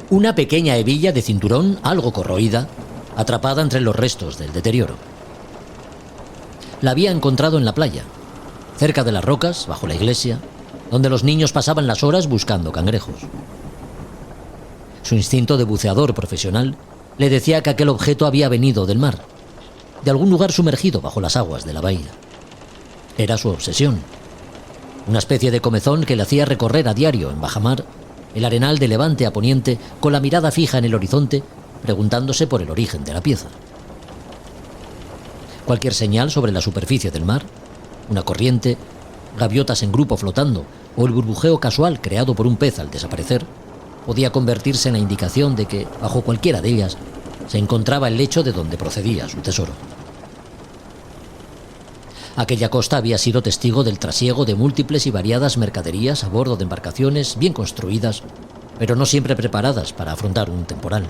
Una pequeña hebilla de cinturón algo corroída, atrapada entre los restos del deterioro. La había encontrado en la playa, cerca de las rocas, bajo la iglesia, donde los niños pasaban las horas buscando cangrejos. Su instinto de buceador profesional le decía que aquel objeto había venido del mar, de algún lugar sumergido bajo las aguas de la bahía. Era su obsesión, una especie de comezón que le hacía recorrer a diario en bajamar el arenal de levante a poniente con la mirada fija en el horizonte, preguntándose por el origen de la pieza. Cualquier señal sobre la superficie del mar, una corriente, gaviotas en grupo flotando o el burbujeo casual creado por un pez al desaparecer, podía convertirse en la indicación de que, bajo cualquiera de ellas, se encontraba el lecho de donde procedía su tesoro. Aquella costa había sido testigo del trasiego de múltiples y variadas mercaderías a bordo de embarcaciones bien construidas, pero no siempre preparadas para afrontar un temporal.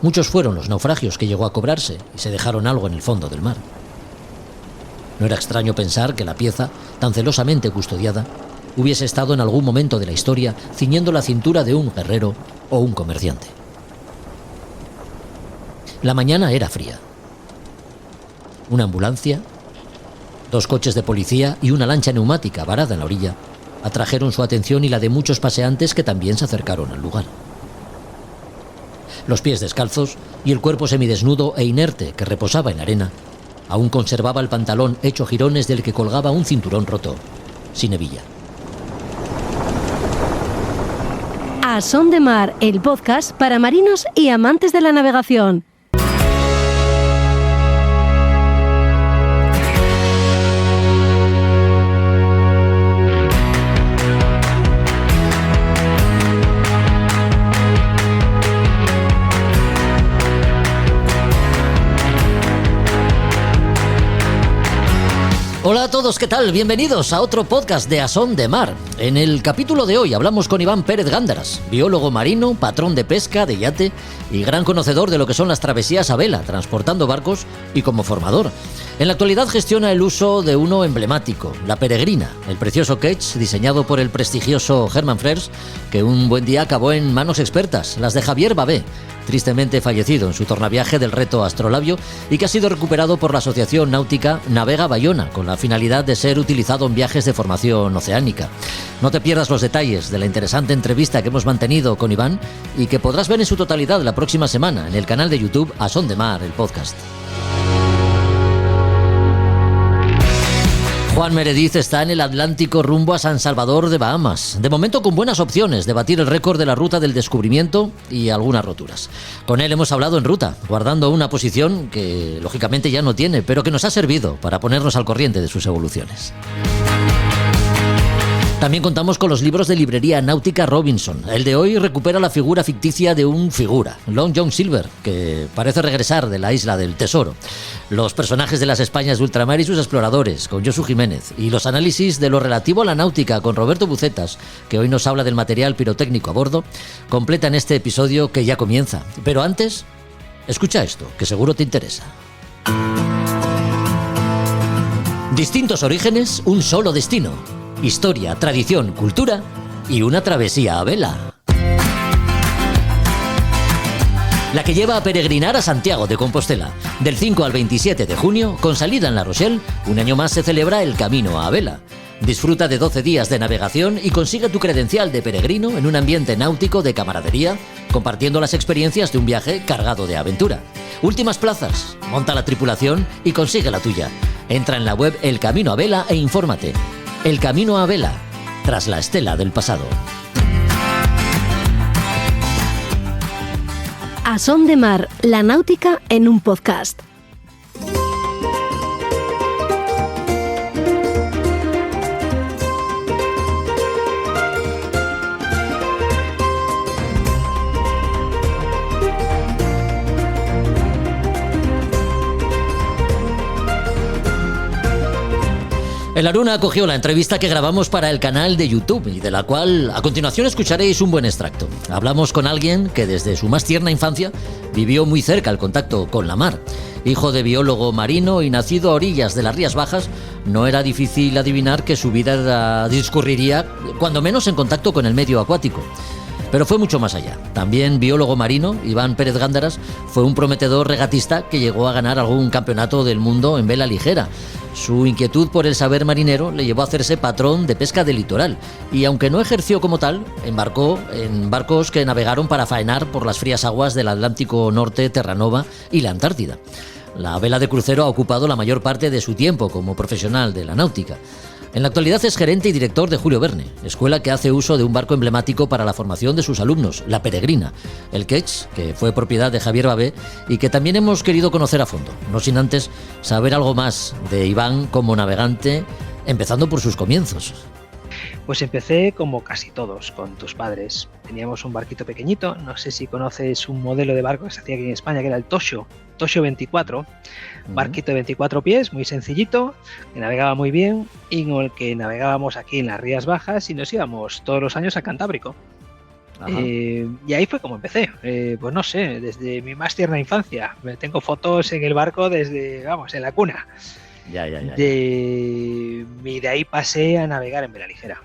Muchos fueron los naufragios que llegó a cobrarse y se dejaron algo en el fondo del mar. No era extraño pensar que la pieza, tan celosamente custodiada, hubiese estado en algún momento de la historia ciñendo la cintura de un guerrero o un comerciante. La mañana era fría. Una ambulancia, 2 coches de policía y una lancha neumática varada en la orilla atrajeron su atención y la de muchos paseantes que también se acercaron al lugar. Los pies descalzos y el cuerpo semidesnudo e inerte que reposaba en la arena aún conservaba el pantalón hecho jirones del que colgaba un cinturón roto, sin hebilla. A Son de Mar, el podcast para marinos y amantes de la navegación. Hola a todos, ¿qué tal? Bienvenidos a otro podcast de A Son de Mar. En el capítulo de hoy hablamos con Iván Pérez Gándaras, biólogo marino, patrón de pesca, de yate y gran conocedor de lo que son las travesías a vela, transportando barcos y como formador. En la actualidad gestiona el uso de uno emblemático, la Peregrina, el precioso ketch diseñado por el prestigioso Hermann Frears, que un buen día acabó en manos expertas, las de Javier Babé, tristemente fallecido en su tornaviaje del reto Astrolabio y que ha sido recuperado por la asociación náutica Navega Bayona con la finalidad de ser utilizado en viajes de formación oceánica. No te pierdas los detalles de la interesante entrevista que hemos mantenido con Iván y que podrás ver en su totalidad la próxima semana en el canal de YouTube A Son de Mar, el podcast. Juan Meredith está en el Atlántico rumbo a San Salvador de Bahamas. De momento con buenas opciones de batir el récord de la ruta del descubrimiento y algunas roturas. Con él hemos hablado en ruta, guardando una posición que lógicamente ya no tiene, pero que nos ha servido para ponernos al corriente de sus evoluciones. También contamos con los libros de librería náutica Robinson. El de hoy recupera la figura ficticia de un figura, Long John Silver, que parece regresar de la isla del tesoro. Los personajes de las Españas de ultramar y sus exploradores, con Josu Jiménez. Y los análisis de lo relativo a la náutica, con Roberto Bucetas, que hoy nos habla del material pirotécnico a bordo, completan este episodio que ya comienza. Pero antes, escucha esto, que seguro te interesa. Distintos orígenes, un solo destino. Historia, tradición, cultura y una travesía a vela. La que lleva a peregrinar a Santiago de Compostela. Del 5 al 27 de junio, con salida en La Rochelle, un año más se celebra el Camino a Vela. Disfruta de 12 días de navegación y consigue tu credencial de peregrino en un ambiente náutico de camaradería, compartiendo las experiencias de un viaje cargado de aventura. Últimas plazas, monta la tripulación y consigue la tuya. Entra en la web El Camino a Vela e infórmate. El Camino a Vela, tras la estela del pasado. A Son de Mar, la náutica en un podcast. El Aruna acogió la entrevista que grabamos para el canal de YouTube y de la cual a continuación escucharéis un buen extracto. Hablamos con alguien que desde su más tierna infancia vivió muy cerca el contacto con la mar. Hijo de biólogo marino y nacido a orillas de las Rías Bajas, no era difícil adivinar que su vida discurriría cuando menos en contacto con el medio acuático. Pero fue mucho más allá. También biólogo marino, Iván Pérez Gándaras, fue un prometedor regatista que llegó a ganar algún campeonato del mundo en vela ligera. Su inquietud por el saber marinero le llevó a hacerse patrón de pesca de litoral y, aunque no ejerció como tal, embarcó en barcos que navegaron para faenar por las frías aguas del Atlántico Norte, Terranova y la Antártida. La vela de crucero ha ocupado la mayor parte de su tiempo como profesional de la náutica. En la actualidad es gerente y director de Julio Verne, escuela que hace uso de un barco emblemático para la formación de sus alumnos, la Peregrina, el Quech, que fue propiedad de Javier Babé y que también hemos querido conocer a fondo, no sin antes saber algo más de Iván como navegante, empezando por sus comienzos. Pues empecé como casi todos, con tus padres. Teníamos un barquito pequeñito, no sé si conoces un modelo de barco que se hacía aquí en España, que era el Tosho 24, barquito de 24 pies, muy sencillito, que navegaba muy bien y con el que navegábamos aquí en las Rías Bajas y nos íbamos todos los años al Cantábrico. Y ahí fue como empecé, pues no sé, desde mi más tierna infancia. Tengo fotos en el barco desde, vamos, en la cuna. Ya. De ahí pasé a navegar en vela ligera.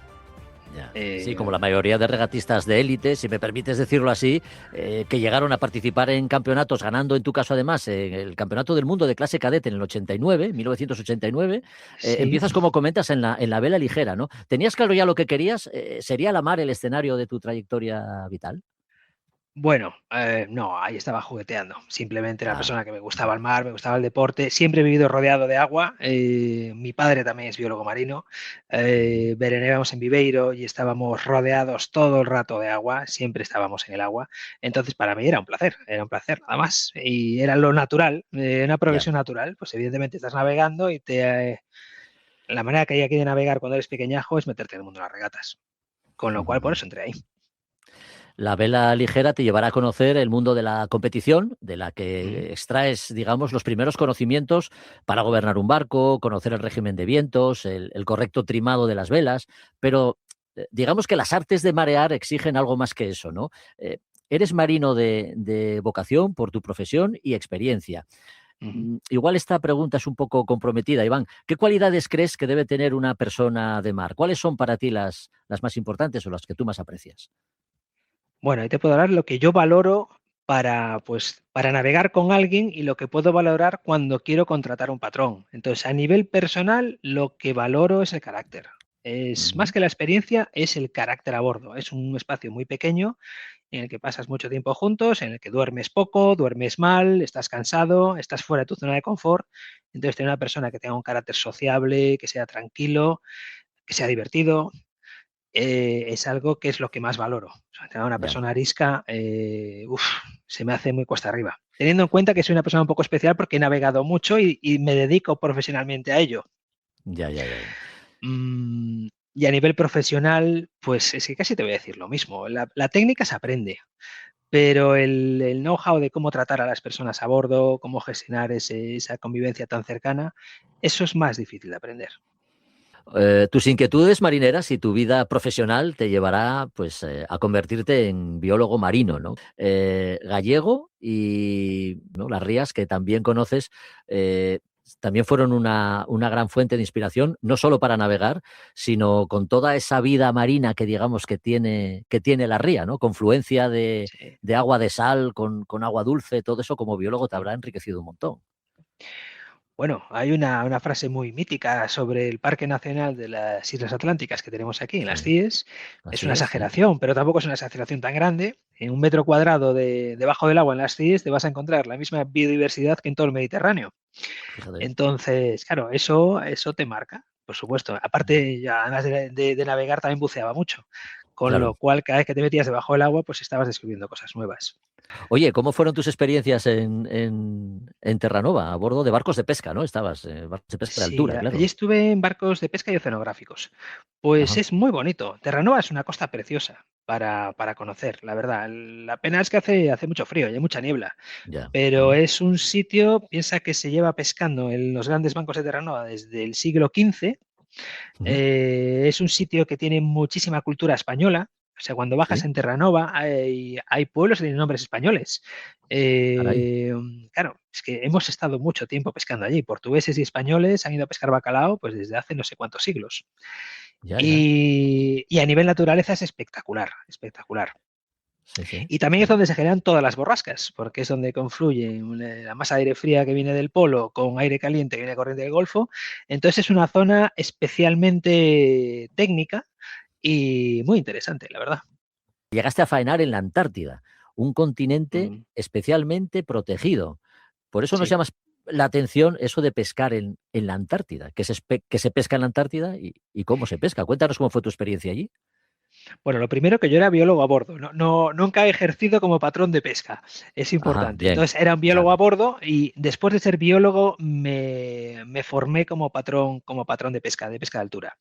Sí, como la mayoría de regatistas de élite, si me permites decirlo así, que llegaron a participar en campeonatos, ganando en tu caso además en el Campeonato del Mundo de clase cadete en el 1989. Sí. Empiezas, como comentas, en la vela ligera, ¿no? ¿Tenías claro ya lo que querías? ¿Sería la mar el escenario de tu trayectoria vital? Bueno, no, ahí estaba jugueteando. Simplemente era una persona que me gustaba el mar, me gustaba el deporte. Siempre he vivido rodeado de agua. Mi padre también es biólogo marino. Veraneábamos en Viveiro y estábamos rodeados todo el rato de agua. Siempre estábamos en el agua. Entonces, para mí era un placer nada más. Y era lo natural, una progresión natural. Pues evidentemente estás navegando y la manera que hay aquí de navegar cuando eres pequeñajo es meterte en el mundo de las regatas. Con lo cual, por eso entré ahí. La vela ligera te llevará a conocer el mundo de la competición, de la que extraes, digamos, los primeros conocimientos para gobernar un barco, conocer el régimen de vientos, el correcto trimado de las velas, pero digamos que las artes de marear exigen algo más que eso, ¿no? Eres marino de vocación por tu profesión y experiencia. Igual esta pregunta es un poco comprometida, Iván. ¿Qué cualidades crees que debe tener una persona de mar? ¿Cuáles son para ti las más importantes o las que tú más aprecias? Bueno, ahí te puedo hablar lo que yo valoro para navegar con alguien y lo que puedo valorar cuando quiero contratar un patrón. Entonces, a nivel personal, lo que valoro es el carácter. Es más que la experiencia, es el carácter a bordo. Es un espacio muy pequeño en el que pasas mucho tiempo juntos, en el que duermes poco, duermes mal, estás cansado, estás fuera de tu zona de confort. Entonces, tener una persona que tenga un carácter sociable, que sea tranquilo, que sea divertido, es algo que es lo que más valoro. O sea, tener una persona arisca, se me hace muy cuesta arriba. Teniendo en cuenta que soy una persona un poco especial porque he navegado mucho y me dedico profesionalmente a ello. Ya. Y a nivel profesional, pues es que casi te voy a decir lo mismo. La técnica se aprende, pero el know-how de cómo tratar a las personas a bordo, cómo gestionar esa convivencia tan cercana, eso es más difícil de aprender. Tus inquietudes marineras y tu vida profesional te llevará, pues, a convertirte en biólogo marino, ¿no? Gallego y, ¿no?, las rías que también conoces, también fueron una gran fuente de inspiración, no solo para navegar, sino con toda esa vida marina que digamos que tiene la ría, ¿no? Confluencia de agua de sal con agua dulce, todo eso como biólogo te habrá enriquecido un montón. Bueno, hay una frase muy mítica sobre el Parque Nacional de las Islas Atlánticas que tenemos aquí en las Sí, CIES. Es así una es, sí. exageración, pero tampoco es una exageración tan grande. En 1 metro cuadrado debajo del agua en las CIES te vas a encontrar la misma biodiversidad que en todo el Mediterráneo. Fíjate. Entonces, claro, eso te marca, por supuesto. Aparte, ya, además de navegar, también buceaba mucho. Con lo Claro. cual, cada vez que te metías debajo del agua, pues estabas descubriendo cosas nuevas. Oye, ¿cómo fueron tus experiencias en Terranova, a bordo de barcos de pesca, ¿no? Estabas, barcos de pesca de Sí, altura, allí claro. estuve en barcos de pesca y oceanográficos. Pues Ajá, es muy bonito. Terranova es una costa preciosa para conocer, la verdad. La pena es que hace mucho frío y hay mucha niebla, ya. pero es un sitio, piensa que se lleva pescando en los grandes bancos de Terranova desde el siglo XV. Ujú. Es un sitio que tiene muchísima cultura española. O sea, cuando bajas Sí, en Terranova hay pueblos que tienen nombres españoles. caray. Claro, es que hemos estado mucho tiempo pescando allí. Portugueses y españoles han ido a pescar bacalao pues desde hace no sé cuántos siglos. Ya. Y a nivel naturaleza es espectacular, espectacular. Sí, sí. Y también es donde se generan todas las borrascas, porque es donde confluye la masa de aire fría que viene del polo con aire caliente que viene corriente del Golfo. Entonces es una zona especialmente técnica y muy interesante, la verdad. Llegaste a faenar en la Antártida, un continente especialmente protegido. Por eso nos Sí. llama la atención eso de pescar en la Antártida, que se pesca en la Antártida y cómo se pesca. Cuéntanos cómo fue tu experiencia allí. Bueno, lo primero que yo era biólogo a bordo, nunca he ejercido como patrón de pesca, es Ajá, importante. bien. Entonces era un biólogo a Vale. bordo y después de ser biólogo me formé como patrón de pesca de altura.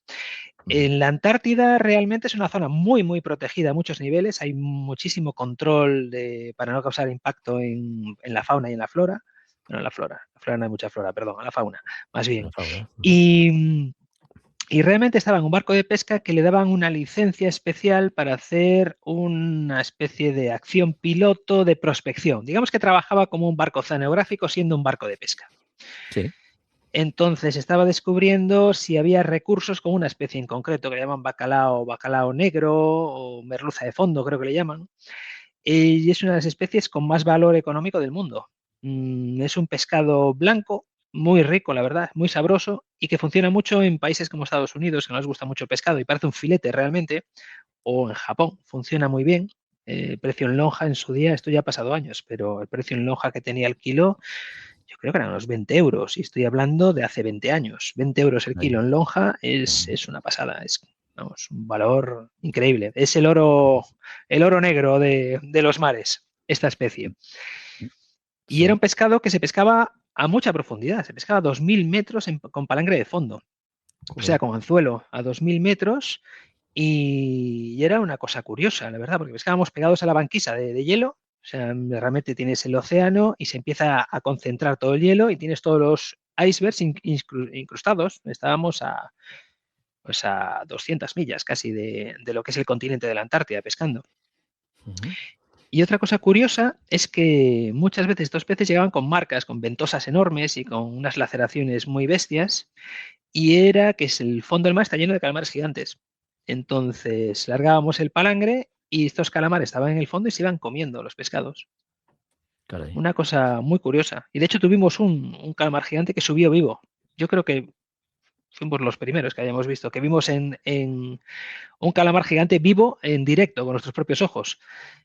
Ujú. En la Antártida realmente es una zona muy, muy protegida a muchos niveles, hay muchísimo control para no causar impacto en la fauna y en la flora. Bueno, en la flora no hay mucha flora, perdón, en la fauna, más bien. Por favor. Y y realmente estaba en un barco de pesca que le daban una licencia especial para hacer una especie de acción piloto de prospección. Digamos que trabajaba como un barco oceanográfico siendo un barco de pesca. Sí. Entonces estaba descubriendo si había recursos con una especie en concreto que le llaman bacalao negro o merluza de fondo, creo que le llaman. Y es una de las especies con más valor económico del mundo. Es un pescado blanco, muy rico, la verdad, muy sabroso y que funciona mucho en países como Estados Unidos, que no les gusta mucho el pescado y parece un filete realmente, o en Japón, funciona muy bien. El precio en lonja en su día, esto ya ha pasado años, pero el precio en lonja que tenía el kilo, yo creo que eran unos 20 euros, y estoy hablando de hace 20 años. 20 euros el Ahí. kilo en lonja es una pasada, es vamos, un valor increíble. Es el oro negro de los mares, esta especie. Y era Sí. un pescado que se pescaba a mucha profundidad, se pescaba a 2000 metros con palangre de fondo, o sea, Joder. con anzuelo a 2000 metros. Y era una cosa curiosa, la verdad, porque pescábamos pegados a la banquisa de hielo. O sea, realmente tienes el océano y se empieza a concentrar todo el hielo y tienes todos los icebergs incrustados. Estábamos pues a 200 millas casi de lo que es el continente de la Antártida pescando. Ujú. Y otra cosa curiosa es que muchas veces estos peces llegaban con marcas, con ventosas enormes y con unas laceraciones muy bestias, y era que el fondo del mar está lleno de calamares gigantes. Entonces largábamos el palangre y estos calamares estaban en el fondo y se iban comiendo los pescados. Caray. Una cosa muy curiosa. Y de hecho tuvimos un calamar gigante que subió vivo. Yo creo que fuimos los primeros que hayamos visto, que vimos en un calamar gigante vivo en directo con nuestros propios ojos.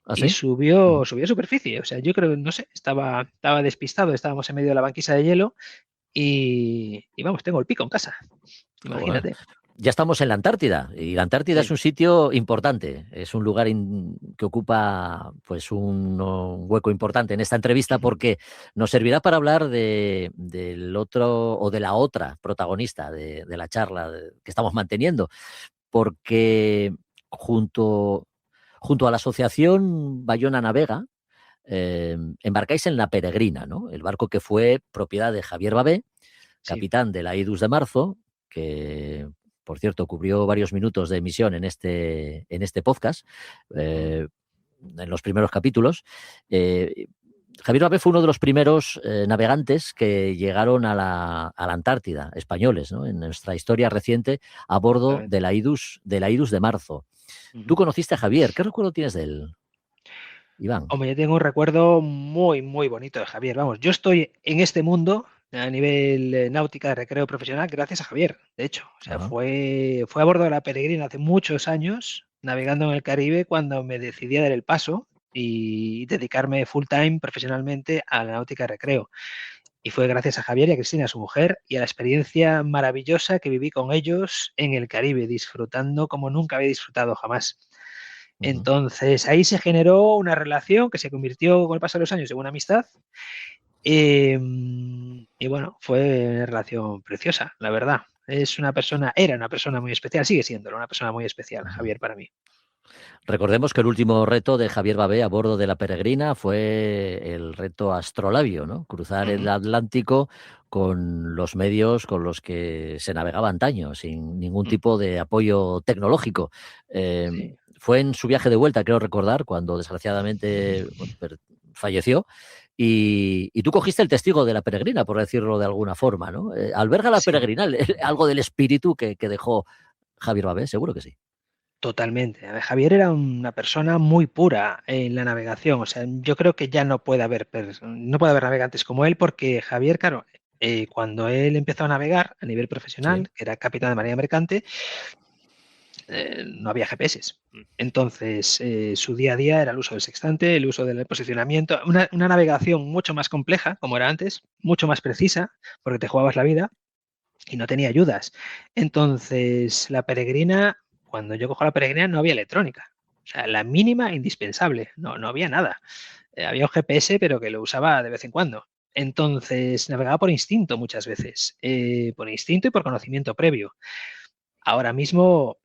¿Ah, Y sí? subió a superficie. O sea, yo creo, no sé, estaba despistado, estábamos en medio de la banquisa de hielo y vamos, tengo el pico en casa. Joder. Imagínate. Ya estamos en la Antártida y la Antártida es Sí. un sitio importante, es un lugar que ocupa pues un hueco importante en esta entrevista Ujú. porque nos servirá para hablar del otro o de la otra protagonista de la charla que estamos manteniendo, porque junto a la asociación Bayona Navega embarcáis en la Peregrina, ¿no? El barco que fue propiedad de Javier Babé, Sí. capitán de la Idus de Marzo, que, por cierto, cubrió varios minutos de emisión en este podcast, Ujú. en los primeros capítulos. Javier Babé fue uno de los primeros navegantes que llegaron a la Antártida, españoles, ¿no? En nuestra historia reciente, a bordo Exactamente. de la Idus de Marzo. Tú Ujú. conociste a Javier, ¿qué recuerdo tienes de él, Iván? Hombre, yo tengo un recuerdo muy, muy bonito de Javier. Vamos, yo estoy en este mundo a nivel náutica de recreo profesional gracias a Javier, de hecho. O sea, Ajá. fue a bordo de la Peregrina hace muchos años, navegando en el Caribe, cuando me decidí a dar el paso y dedicarme full time profesionalmente a la náutica de recreo. Y fue gracias a Javier y a Cristina, su mujer, y a la experiencia maravillosa que viví con ellos en el Caribe, disfrutando como nunca había disfrutado jamás. Ujú. Entonces ahí se generó una relación que se convirtió con el paso de los años en una amistad. Y bueno, fue una relación preciosa, la verdad. Era una persona muy especial, sigue siendo una persona muy especial, Ujú. Javier, para mí. Recordemos que el último reto de Javier Babé a bordo de la Peregrina fue el reto Astrolabio, ¿no? Cruzar el Ujú. Atlántico con los medios con los que se navegaba antaño, sin ningún Mm. tipo de apoyo tecnológico. Eh, Sí. Fue en su viaje de vuelta, creo recordar, cuando desgraciadamente bueno, falleció. Y tú cogiste el testigo de la Peregrina, por decirlo de alguna forma, ¿no? ¿Alberga la Sí. Peregrina algo del espíritu que dejó Javier Babé? Seguro que sí. Totalmente. A ver, Javier era una persona muy pura en la navegación. O sea, yo creo que ya no puede haber navegantes como él, porque Javier, claro, cuando él empezó a navegar a nivel Sí. profesional, que era capitán de marina mercante, no había GPS. Entonces, su día a día era el uso del sextante, el uso del posicionamiento, una navegación mucho más compleja, como era antes, mucho más precisa, porque te jugabas la vida y no tenía ayudas. Entonces, la peregrina, cuando yo cojo la peregrina, no había electrónica. O sea, la mínima indispensable, no había nada. Había un GPS, pero que lo usaba de vez en cuando. Entonces, navegaba por instinto muchas veces, por instinto y por conocimiento previo. Ahora mismo,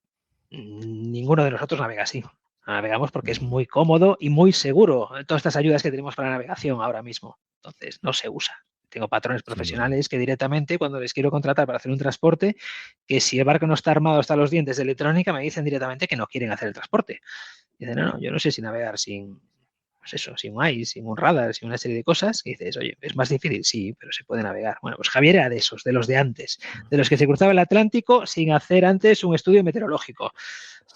ninguno de nosotros navega así. Navegamos porque es muy cómodo y muy seguro. Todas estas ayudas que tenemos para la navegación ahora mismo. Entonces, no se usa. Tengo patrones Sin duda. profesionales que directamente, cuando les quiero contratar para hacer un transporte, que si el barco no está armado hasta los dientes de electrónica, me dicen directamente que no quieren hacer el transporte. Dicen, no, yo no sé si navegar sin, pues eso, sin un ICE, sin un radar, sin una serie de cosas. Y dices, oye, es más difícil, sí, pero se puede navegar. Bueno, pues Javier era de esos, de los de antes, de los que se cruzaba el Atlántico sin hacer antes un estudio meteorológico,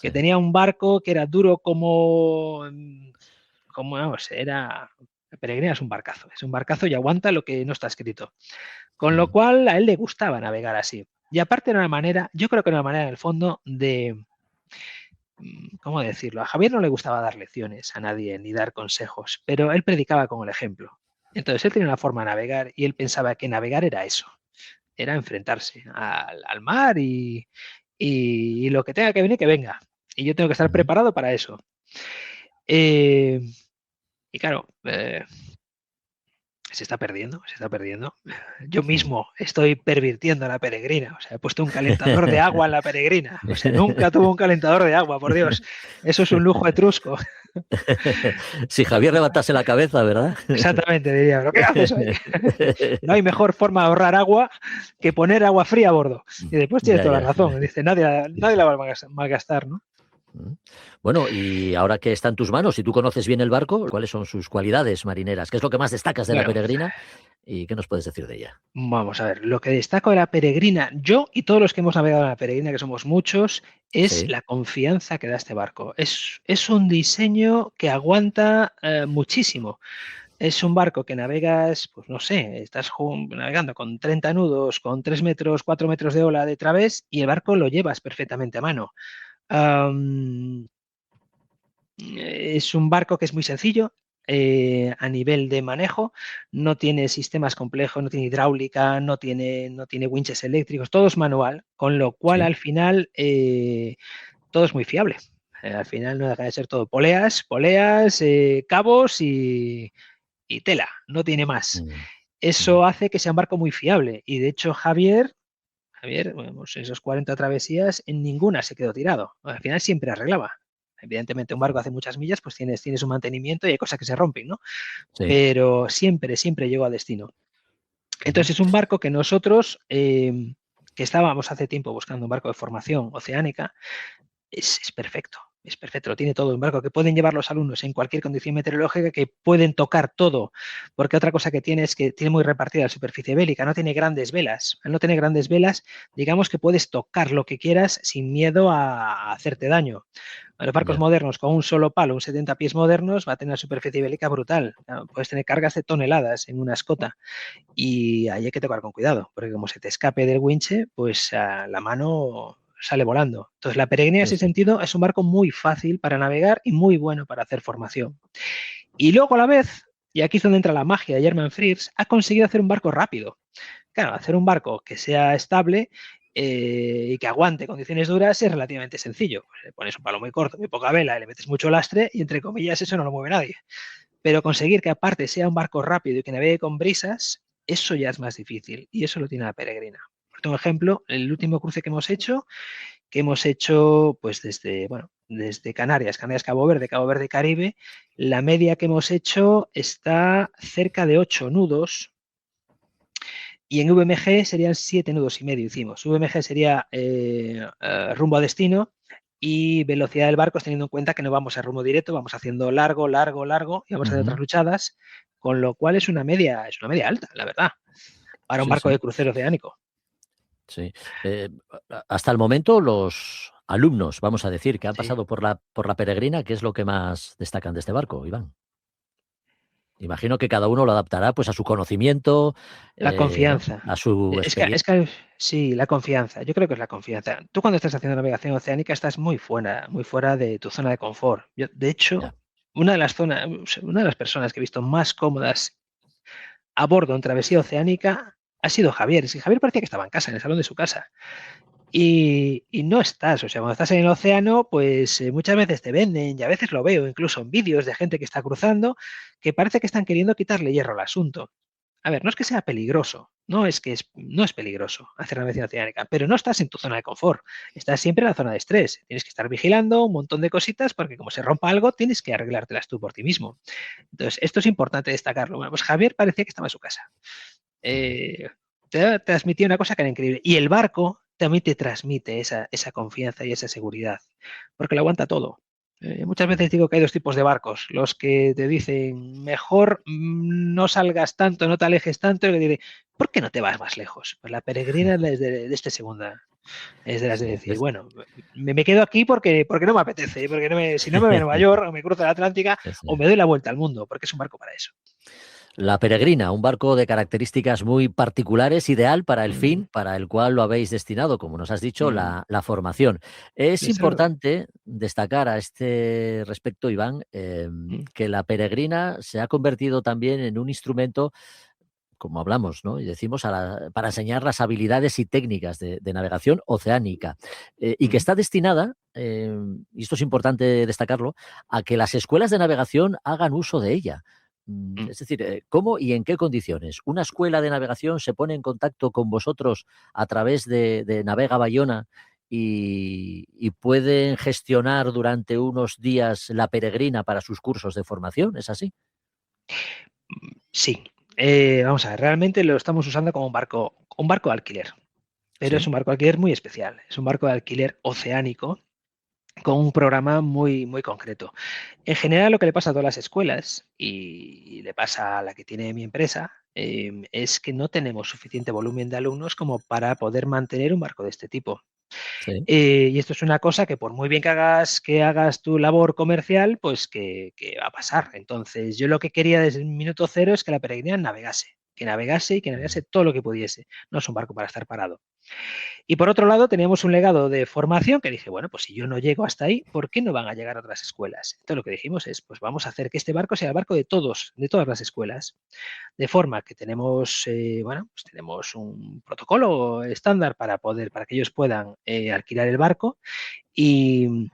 que Sí. tenía un barco que era duro como vamos, era... La peregrina es un barcazo y aguanta lo que no está escrito. Con lo Mm. cual a él le gustaba navegar así. Y aparte era una manera, yo creo que era una manera en el fondo de, ¿cómo decirlo? A Javier no le gustaba dar lecciones a nadie ni dar consejos, pero él predicaba con el ejemplo. Entonces él tenía una forma de navegar y él pensaba que navegar era eso, era enfrentarse al mar y lo que tenga que venir, que venga. Y yo tengo que estar Ujú. preparado para eso. Eh, y claro, se está perdiendo, se está perdiendo. Yo Mm. mismo estoy pervirtiendo la peregrina. O sea, he puesto un calentador de agua en la peregrina. O sea, nunca tuvo un calentador de agua, por Dios. Eso es un lujo etrusco. Si Javier levantase la cabeza, ¿verdad? Exactamente, diría, ¿pero qué haces ahí? No hay mejor forma de ahorrar agua que poner agua fría a bordo. Y después tienes Ya, toda la ya. razón. Dice, nadie la va a malgastar, ¿no? Mm. Bueno, y ahora que está en tus manos, si tú conoces bien el barco, ¿cuáles son sus cualidades marineras? ¿Qué es lo que más destacas de la Bueno, peregrina? ¿Y qué nos puedes decir de ella? vamos a ver. Lo que destaco de la peregrina, yo y todos los que hemos navegado en la peregrina, que somos muchos, es Sí. la confianza que da este barco. Es un diseño que aguanta muchísimo. Es un barco que navegas, pues no sé, estás navegando con 30 nudos, con 3 metros, 4 metros de ola de través y el barco lo llevas perfectamente a mano. Am, es un barco que es muy sencillo a nivel de manejo, no tiene sistemas complejos, no tiene hidráulica, no tiene winches eléctricos, todo es manual, con lo cual Sí. al final todo es muy fiable. Al final no deja de ser todo poleas, cabos y tela, no tiene más. Mm. Mm. Eso hace que sea un barco muy fiable y de hecho Javier, bueno, pues esos 40 travesías en ninguna se quedó tirado. Al final siempre arreglaba. Evidentemente un barco hace muchas millas, pues tienes un mantenimiento y hay cosas que se rompen, ¿no? Sí. Pero siempre llegó a destino. Ujú. Entonces es un barco que nosotros, que estábamos hace tiempo buscando un barco de formación oceánica, es perfecto. Es perfecto, lo tiene todo. Un barco que pueden llevar los alumnos en cualquier condición meteorológica, que pueden tocar todo. Porque otra cosa que tiene es que tiene muy repartida la superficie bélica, no tiene grandes velas. Al no tener grandes velas, digamos que puedes tocar lo que quieras sin miedo a hacerte daño. Los barcos Ya. modernos con un solo palo, un 70 pies modernos, va a tener una superficie bélica brutal. Claro, puedes tener cargas de toneladas en una escota y ahí hay que tocar con cuidado, porque como se te escape del winche, pues la mano sale volando. Entonces, la Peregrina en Sí, ese sí. sentido es un barco muy fácil para navegar y muy bueno para hacer formación. Y luego a la vez, y aquí es donde entra la magia de German Frears, ha conseguido hacer un barco rápido. Claro, hacer un barco que sea estable y que aguante condiciones duras es relativamente sencillo. Pues le pones un palo muy corto, muy poca vela, y le metes mucho lastre y entre comillas eso no lo mueve nadie. Pero conseguir que aparte sea un barco rápido y que navegue con brisas, eso ya es más difícil y eso lo tiene la Peregrina. Por un ejemplo, el último cruce que hemos hecho pues desde, bueno, desde Canarias, Cabo Verde, Caribe, la media que hemos hecho está cerca de 8 nudos y en VMG serían 7 nudos y medio hicimos. VMG sería rumbo a destino y velocidad del barco, teniendo en cuenta que no vamos a rumbo directo, vamos haciendo largo y vamos haciendo otras Ujú. luchadas, con lo cual es una media alta, la verdad, para un Sí, barco sí. de crucero oceánico. Sí. Hasta el momento, los alumnos, vamos a decir, que han Sí. pasado por la Peregrina, ¿qué es lo que más destacan de este barco, Iván? Imagino que cada uno lo adaptará pues a su conocimiento, La ¿no? confianza. A su Es experiencia. que sí, la confianza. Yo creo que es la confianza. Tú cuando estás haciendo navegación oceánica estás muy fuera de tu zona de confort. Yo, de hecho, Ya. una de las personas que he visto más cómodas a bordo en travesía oceánica ha sido Javier. Es que Javier parecía que estaba en casa, en el salón de su casa. Y no estás, o sea, cuando estás en el océano, pues muchas veces te venden, y a veces lo veo incluso en vídeos de gente que está cruzando, que parece que están queriendo quitarle hierro al asunto. A ver, no es que sea peligroso, no es peligroso hacer navegación oceánica, pero no estás en tu zona de confort, estás siempre en la zona de estrés. Tienes que estar vigilando un montón de cositas porque como se rompa algo, tienes que arreglártelas tú por ti mismo. Entonces, esto es importante destacarlo. Bueno, pues Javier parecía que estaba en su casa. Eh, Te transmitía una cosa que era increíble. Y el barco también te transmite esa confianza y esa seguridad, porque lo aguanta todo. Muchas veces digo que hay dos tipos de barcos, los que te dicen mejor no salgas tanto, no te alejes tanto, y que te dicen, ¿por qué no te vas más lejos? Pues la peregrina es de este segunda, es de las de Sí, decir, bueno, me quedo aquí porque no me apetece, porque si no me voy a Nueva York, o me cruzo la Atlántica, sí, sí. o me doy la vuelta al mundo, porque es un barco para eso. La Peregrina, un barco de características muy particulares, ideal para el Mm, fin para el cual lo habéis destinado, como nos has dicho, mm, la formación. Es desde luego. importante destacar a este respecto, Iván, Mm, que la Peregrina se ha convertido también en un instrumento, como hablamos, ¿no? Y decimos, para enseñar las habilidades y técnicas de navegación oceánica, y que mm. está destinada, y esto es importante destacarlo, a que las escuelas de navegación hagan uso de ella. Mm. Es decir, ¿cómo y en qué condiciones? ¿Una escuela de navegación se pone en contacto con vosotros a través de Navega Bayona y pueden gestionar durante unos días la Peregrina para sus cursos de formación? ¿Es así? Sí, vamos a ver, realmente lo estamos usando como un barco de alquiler, pero es Sí. un barco de alquiler muy especial. Es un barco de alquiler oceánico con un programa muy concreto. En general, lo que le pasa a todas las escuelas y le pasa a la que tiene mi empresa, es que no tenemos suficiente volumen de alumnos como para poder mantener un barco de este tipo. Sí. Y esto es una cosa que por muy bien que hagas tu labor comercial, pues que va a pasar. Entonces, yo lo que quería desde el minuto cero es que la Peregrina navegase y que navegase todo lo que pudiese. No es un barco para estar parado. Y por otro lado, teníamos un legado de formación que dije, bueno, pues si yo no llego hasta ahí, ¿por qué no van a llegar otras escuelas? Entonces lo que dijimos es, pues vamos a hacer que este barco sea el barco de todos, de todas las escuelas. De forma que tenemos, bueno, pues tenemos un protocolo estándar para que ellos puedan alquilar el barco y,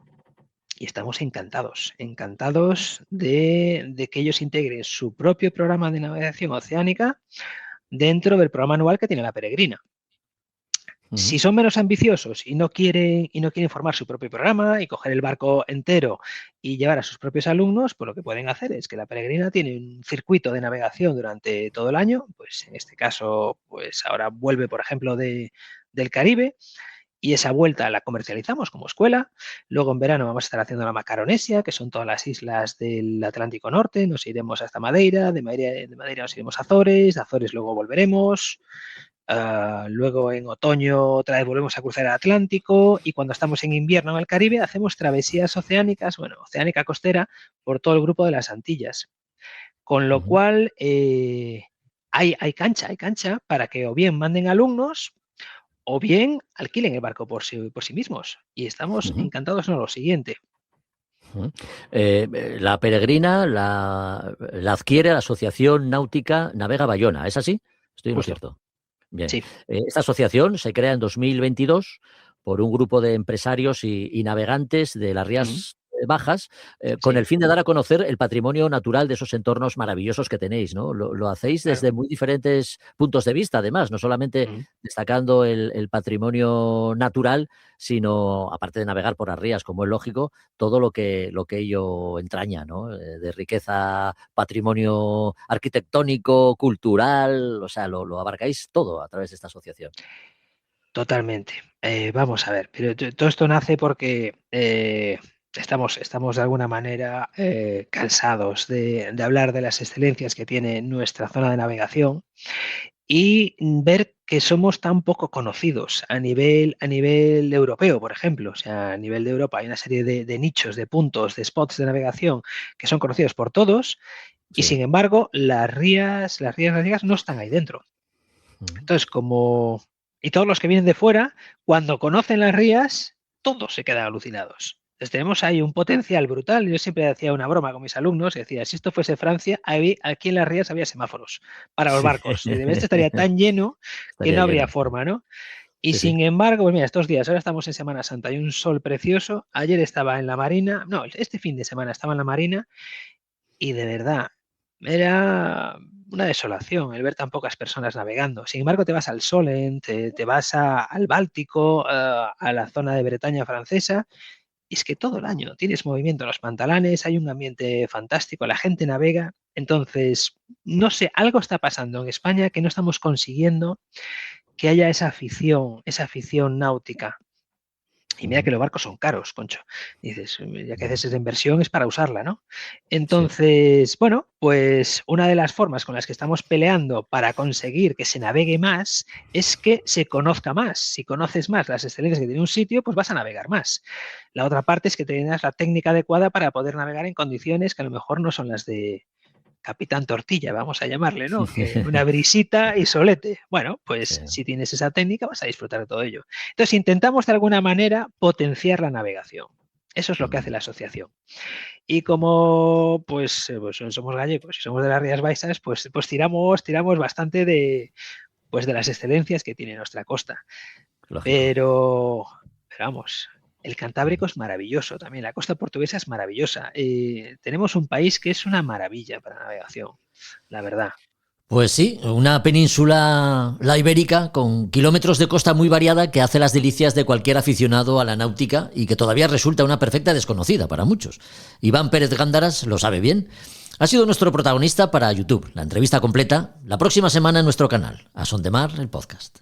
y estamos encantados de que ellos integren su propio programa de navegación oceánica dentro del programa anual que tiene la Peregrina. Ujú. Si son menos ambiciosos y no quieren formar su propio programa y coger el barco entero y llevar a sus propios alumnos, pues lo que pueden hacer es que la Peregrina tiene un circuito de navegación durante todo el año, pues en este caso, pues ahora vuelve, por ejemplo, del Caribe, y esa vuelta la comercializamos como escuela. Luego en verano vamos a estar haciendo la Macaronesia, que son todas las islas del Atlántico Norte. Nos iremos hasta Madeira, de Madeira nos iremos a Azores, de Azores luego volveremos. Luego en otoño otra vez volvemos a cruzar el Atlántico y cuando estamos en invierno en el Caribe hacemos travesías oceánicas, bueno, oceánica costera, por todo el grupo de las Antillas. Con lo Ujú. cual hay cancha para que o bien manden alumnos o bien alquilen el barco por sí mismos. Y estamos Ujú. encantados en lo siguiente. Ujú. La Peregrina la adquiere la Asociación Náutica Navega Bayona, ¿es así? ¿Estoy en lo Justo, cierto? Bien. sí. Esta asociación se crea en 2022 por un grupo de empresarios y navegantes de las Mm, Rías Bajas, con sí, el fin de dar a conocer el patrimonio natural de esos entornos maravillosos que tenéis, ¿no? Lo hacéis claro. desde muy diferentes puntos de vista, además, no solamente Mm. destacando el patrimonio natural, sino, aparte de navegar por las rías, como es lógico, todo lo que ello entraña, ¿no? De riqueza, patrimonio arquitectónico, cultural, o sea, lo abarcáis todo a través de esta asociación. Totalmente. Vamos a ver, pero todo esto nace porque estamos de alguna manera cansados de hablar de las excelencias que tiene nuestra zona de navegación y ver que somos tan poco conocidos a nivel europeo, por ejemplo. O sea, a nivel de Europa hay una serie de nichos, de puntos, de spots de navegación que son conocidos por todos y, sin embargo, las rías gallegas no están ahí dentro. Entonces, y todos los que vienen de fuera, cuando conocen las rías, todos se quedan alucinados. Entonces, tenemos ahí un potencial brutal. Yo siempre hacía una broma con mis alumnos y decía, si esto fuese Francia, aquí en las rías había semáforos para los barcos. Esto estaría tan lleno que no habría forma, ¿no? Y sin embargo, pues mira, estos días, ahora estamos en Semana Santa, hay un sol precioso. Ayer estaba en la Marina, no, este fin de semana estaba en la Marina y de verdad era una desolación el ver tan pocas personas navegando. Sin embargo, te vas al Solent, te vas al Báltico, a la zona de Bretaña francesa, y es que todo el año tienes movimiento en los pantalanes, hay un ambiente fantástico, la gente navega. Entonces, no sé, algo está pasando en España que no estamos consiguiendo que haya esa afición náutica. Y mira que los barcos son caros, Concho. Dices, ya que haces esa inversión es para usarla, ¿no? Entonces, bueno, pues una de las formas con las que estamos peleando para conseguir que se navegue más es que se conozca más. Si conoces más las excelencias que tiene un sitio, pues vas a navegar más. La otra parte es que tengas la técnica adecuada para poder navegar en condiciones que a lo mejor no son las de Capitán Tortilla, vamos a llamarle, ¿no? Que una brisita y solete. Bueno, pues si tienes esa técnica vas a disfrutar de todo ello. Entonces intentamos de alguna manera potenciar la navegación. Eso es lo que hace la asociación. Y como pues somos gallegos y somos de las Rías Baixas, pues tiramos bastante de las excelencias que tiene nuestra costa. Pero vamos, el Cantábrico es maravilloso también, la costa portuguesa es maravillosa. Tenemos un país que es una maravilla para la navegación, la verdad. Pues sí, una península, la ibérica, con kilómetros de costa muy variada que hace las delicias de cualquier aficionado a la náutica y que todavía resulta una perfecta desconocida para muchos. Iván Pérez Gándaras lo sabe bien. Ha sido nuestro protagonista para YouTube. La entrevista completa la próxima semana en nuestro canal, A Son de Mar, el podcast.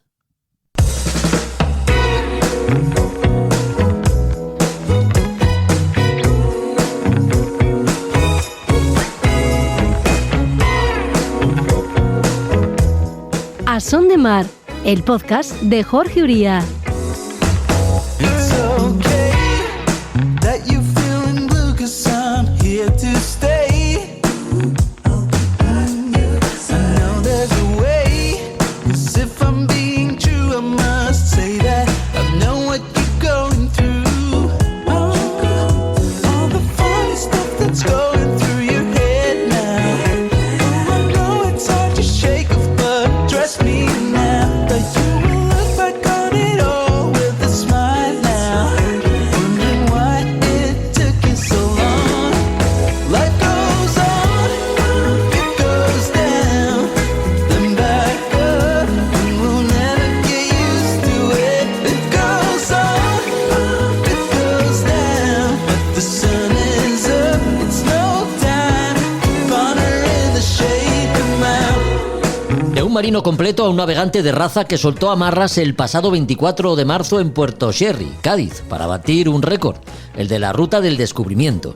A Son de Mar, el podcast de Jorge Uría. Marino completo a un navegante de raza que soltó amarras el pasado 24 de marzo en Puerto Sherry, Cádiz, para batir un récord, el de la ruta del descubrimiento.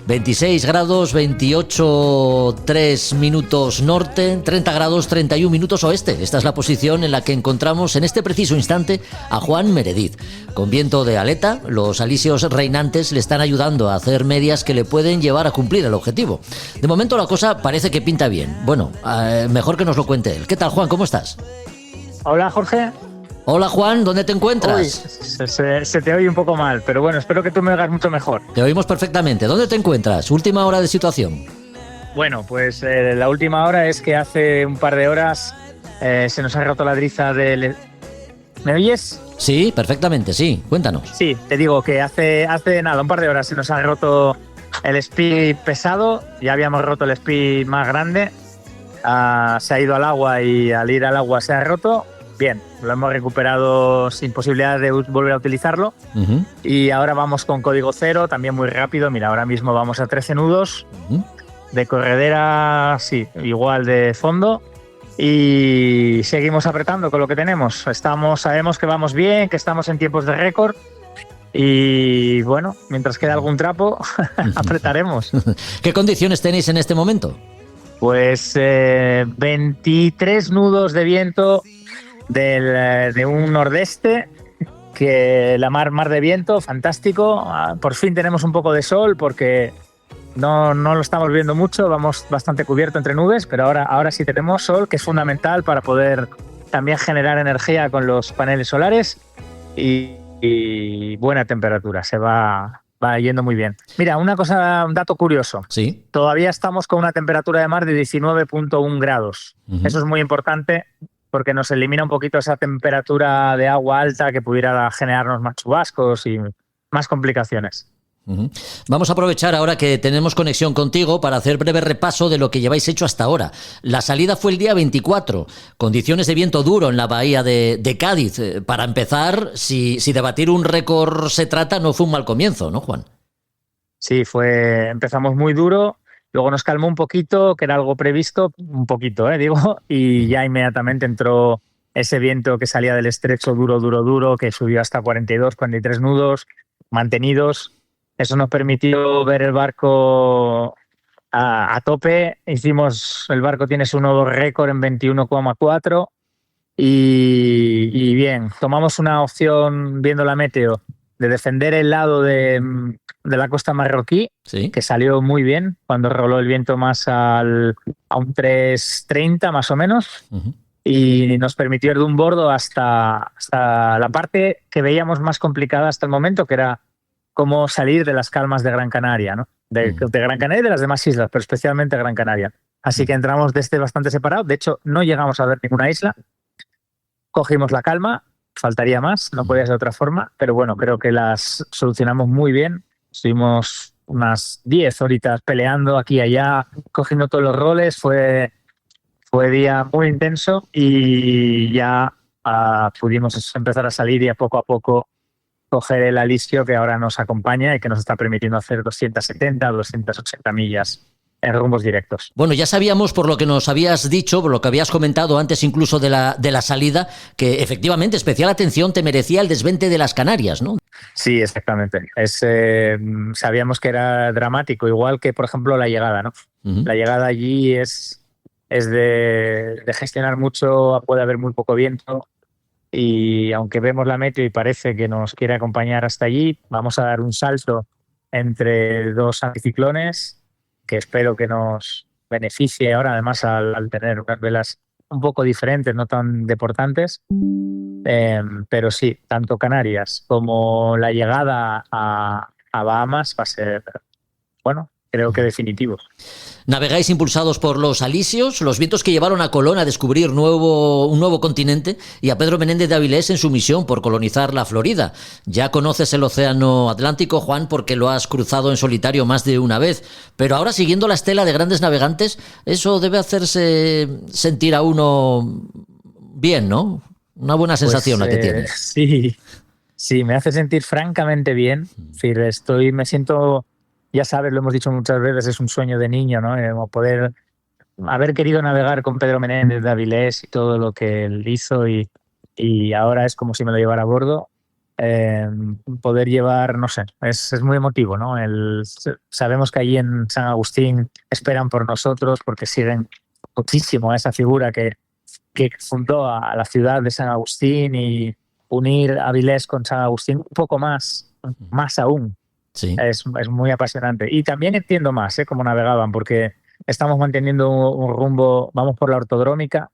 26 grados 28 3 minutos norte, 30 grados 31 minutos oeste. Esta es la posición en la que encontramos en este preciso instante a Juan Meredith. Con viento de aleta, los alisios reinantes le están ayudando a hacer medias que le pueden llevar a cumplir el objetivo. De momento la cosa parece que pinta bien. Bueno, mejor que nos lo cuente él. ¿Qué tal, Juan? ¿Cómo estás? Hola, Jorge. Hola, Juan, ¿dónde te encuentras? Uy, se te oye un poco mal, pero bueno, espero que tú me oigas mucho mejor. Te oímos perfectamente. ¿Dónde te encuentras? Última hora de situación. Bueno, pues la última hora es que hace un par de horas se nos ha roto la driza del... ¿Me oyes? Sí, perfectamente, sí. Cuéntanos. Sí, te digo que hace nada, un par de horas se nos ha roto el speed pesado. Ya habíamos roto el speed más grande. Se ha ido al agua y al ir al agua se ha roto. Bien, lo hemos recuperado sin posibilidad de volver a utilizarlo. Uh-huh. Y ahora vamos con código cero, también muy rápido. Mira, ahora mismo vamos a 13 nudos. Uh-huh. De corredera, sí, igual de fondo. Y seguimos apretando con lo que tenemos. Sabemos que vamos bien, que estamos en tiempos de récord. Y bueno, mientras quede algún trapo, apretaremos. ¿Qué condiciones tenéis en este momento? Pues 23 nudos de viento de un nordeste, que la mar de viento, fantástico. Por fin tenemos un poco de sol porque no lo estamos viendo mucho, vamos bastante cubierto entre nubes, pero ahora sí tenemos sol, que es fundamental para poder también generar energía con los paneles solares y buena temperatura, se va yendo muy bien. Mira, un dato curioso. Sí. Todavía estamos con una temperatura de mar de 19.1 grados. Eso es muy importante porque nos elimina un poquito esa temperatura de agua alta que pudiera generarnos más chubascos y más complicaciones. Vamos a aprovechar ahora que tenemos conexión contigo para hacer breve repaso de lo que lleváis hecho hasta ahora. La salida fue el día 24, condiciones de viento duro en la bahía de Cádiz. Para empezar, si de batir un récord se trata, no fue un mal comienzo, ¿no, Juan? Sí, empezamos muy duro, luego nos calmó un poquito, que era algo previsto, un poquito, y ya inmediatamente entró ese viento que salía del estrecho duro, que subió hasta 42, 43 nudos mantenidos. Eso nos permitió ver el barco a tope. El barco tiene su nuevo récord en 21,4 y bien, tomamos una opción viendo la meteo de defender el lado de la costa marroquí, sí, que salió muy bien cuando roló el viento más a un 3.30 más o menos. Y nos permitió ir de un bordo hasta la parte que veíamos más complicada hasta el momento, que era cómo salir de las calmas de Gran Canaria, ¿no? De Gran Canaria y de las demás islas, pero especialmente Gran Canaria. Así que entramos desde bastante separado. De hecho, no llegamos a ver ninguna isla. Cogimos la calma, faltaría más, no podía ser de otra forma, pero bueno, creo que las solucionamos muy bien. Estuvimos unas 10 horitas peleando aquí y allá, cogiendo todos los roles. Fue día muy intenso y ya pudimos empezar a salir y a poco coger el alisio que ahora nos acompaña y que nos está permitiendo hacer 270, 280 millas en rumbos directos. Bueno, ya sabíamos por lo que nos habías dicho, por lo que habías comentado antes incluso de la salida, que efectivamente especial atención te merecía el desvente de las Canarias, ¿no? Sí, exactamente. Sabíamos que era dramático, igual que, por ejemplo, la llegada, ¿no? La llegada allí es de gestionar mucho, puede haber muy poco viento. Y aunque vemos la meteo y parece que nos quiere acompañar hasta allí, vamos a dar un salto entre dos anticiclones que espero que nos beneficie ahora, además al tener unas velas un poco diferentes, no tan deportantes. Pero sí, tanto Canarias como la llegada a Bahamas va a ser, bueno, creo que definitivo. Navegáis impulsados por los alisios, los vientos que llevaron a Colón a descubrir un nuevo continente y a Pedro Menéndez de Avilés en su misión por colonizar la Florida. Ya conoces el océano Atlántico, Juan, porque lo has cruzado en solitario más de una vez, pero ahora siguiendo la estela de grandes navegantes, eso debe hacerse sentir a uno bien, ¿no? Una buena sensación la que tienes. Sí, me hace sentir francamente bien. Es decir, me siento... Ya sabes, lo hemos dicho muchas veces, es un sueño de niño, ¿no? Poder haber querido navegar con Pedro Menéndez de Avilés y todo lo que él hizo y ahora es como si me lo llevara a bordo. Poder llevar, no sé, es muy emotivo, ¿no? Sabemos que allí en San Agustín esperan por nosotros porque siguen muchísimo a esa figura que fundó a la ciudad de San Agustín y unir Avilés con San Agustín un poco más aún. Sí. Es muy apasionante. Y también entiendo más cómo navegaban, porque estamos manteniendo un rumbo, vamos por la ortodrómica.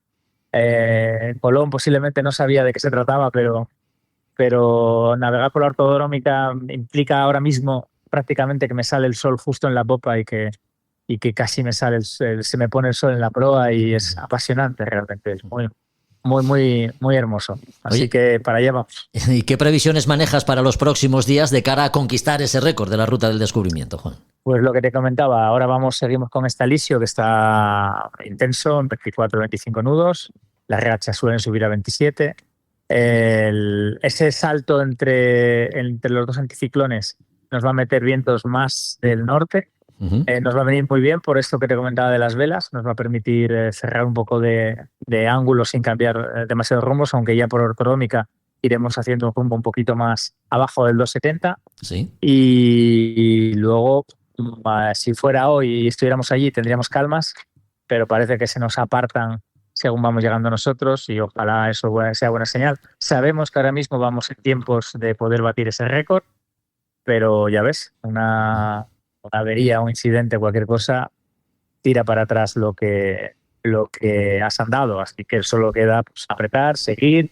Colón posiblemente no sabía de qué se trataba, pero navegar por la ortodrómica implica ahora mismo prácticamente que me sale el sol justo en la popa y que casi se me pone el sol en la proa y es apasionante realmente. Es muy hermoso. Así Oye, que para allá vamos. ¿Y qué previsiones manejas para los próximos días de cara a conquistar ese récord de la ruta del descubrimiento, Juan? Pues lo que te comentaba, ahora seguimos con este alisio que está intenso, en 24-25 nudos. Las rachas suelen subir a 27. Ese salto entre los dos anticiclones nos va a meter vientos más del norte. Nos va a venir muy bien por esto que te comentaba de las velas, nos va a permitir cerrar un poco de ángulo sin cambiar demasiados rumbos, aunque ya por ortodrómica iremos haciendo un rumbo un poquito más abajo del 270. Sí. Y luego, si fuera hoy y estuviéramos allí, tendríamos calmas, pero parece que se nos apartan según vamos llegando nosotros y ojalá eso sea buena señal. Sabemos que ahora mismo vamos en tiempos de poder batir ese récord, pero ya ves, una avería, un incidente, cualquier cosa, tira para atrás lo que has andado. Así que solo queda pues, apretar, seguir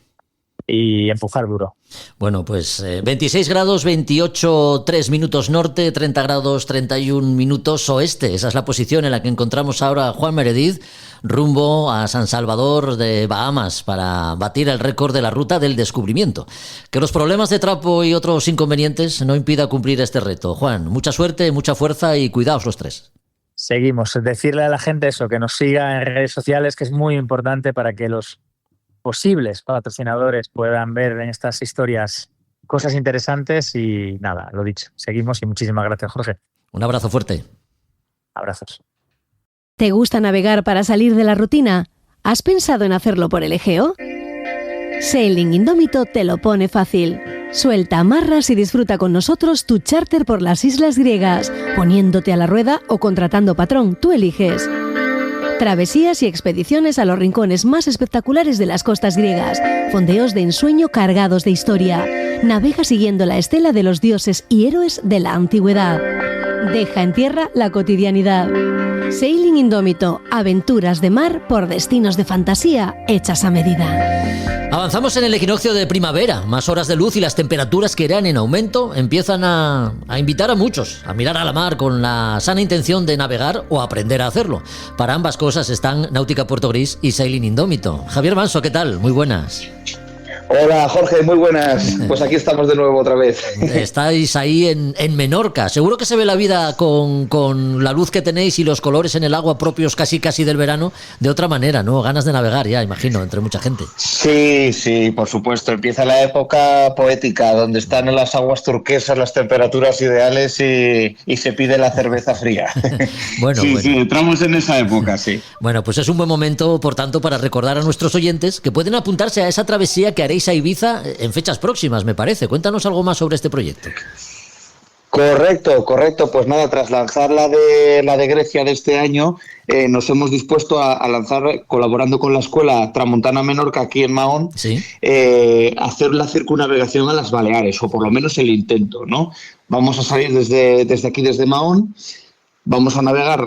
y empujar duro. Bueno, pues 26 grados, 28, 3 minutos norte, 30 grados, 31 minutos oeste. Esa es la posición en la que encontramos ahora a Juan Meredith, rumbo a San Salvador de Bahamas para batir el récord de la ruta del descubrimiento. Que los problemas de trapo y otros inconvenientes no impidan cumplir este reto. Juan, mucha suerte, mucha fuerza y cuidaos los tres. Seguimos. Decirle a la gente eso, que nos siga en redes sociales, que es muy importante para que los posibles patrocinadores puedan ver en estas historias cosas interesantes y nada, lo dicho, seguimos y muchísimas gracias, Jorge. Un abrazo fuerte. Abrazos. ¿Te gusta navegar para salir de la rutina? ¿Has pensado en hacerlo por el Egeo? Sailing Indómito te lo pone fácil. Suelta amarras y disfruta con nosotros tu charter por las islas griegas, poniéndote a la rueda o contratando patrón, tú eliges. Travesías y expediciones a los rincones más espectaculares de las costas griegas, fondeos de ensueño cargados de historia. Navega siguiendo la estela de los dioses y héroes de la antigüedad. Deja en tierra la cotidianidad. Sailing Indómito, aventuras de mar por destinos de fantasía hechas a medida. Avanzamos en el equinoccio de primavera, más horas de luz y las temperaturas que irán en aumento empiezan a invitar a muchos a mirar a la mar con la sana intención de navegar o aprender a hacerlo. Para ambas cosas están Náutica Puerto Gris y Sailing Indómito. Javier Manso, ¿qué tal? Muy buenas. Hola Jorge, muy buenas. Pues aquí estamos de nuevo otra vez. Estáis ahí en Menorca. Seguro que se ve la vida con la luz que tenéis y los colores en el agua propios casi del verano de otra manera, ¿no? Ganas de navegar ya, imagino, entre mucha gente. Sí, por supuesto. Empieza la época poética, donde están en las aguas turquesas las temperaturas ideales y se pide la cerveza fría. Bueno. Sí, entramos en esa época, sí. Bueno, pues es un buen momento, por tanto, para recordar a nuestros oyentes que pueden apuntarse a esa travesía que haréis a Ibiza en fechas próximas, me parece. Cuéntanos algo más sobre este proyecto. Correcto. Pues nada, tras lanzar la de Grecia de este año, nos hemos dispuesto a lanzar, colaborando con la Escuela Tramontana Menorca aquí en Mahón, ¿sí? Hacer la circunnavegación a las Baleares, o por lo menos el intento, ¿no? Vamos a salir desde aquí, desde Mahón, vamos a navegar...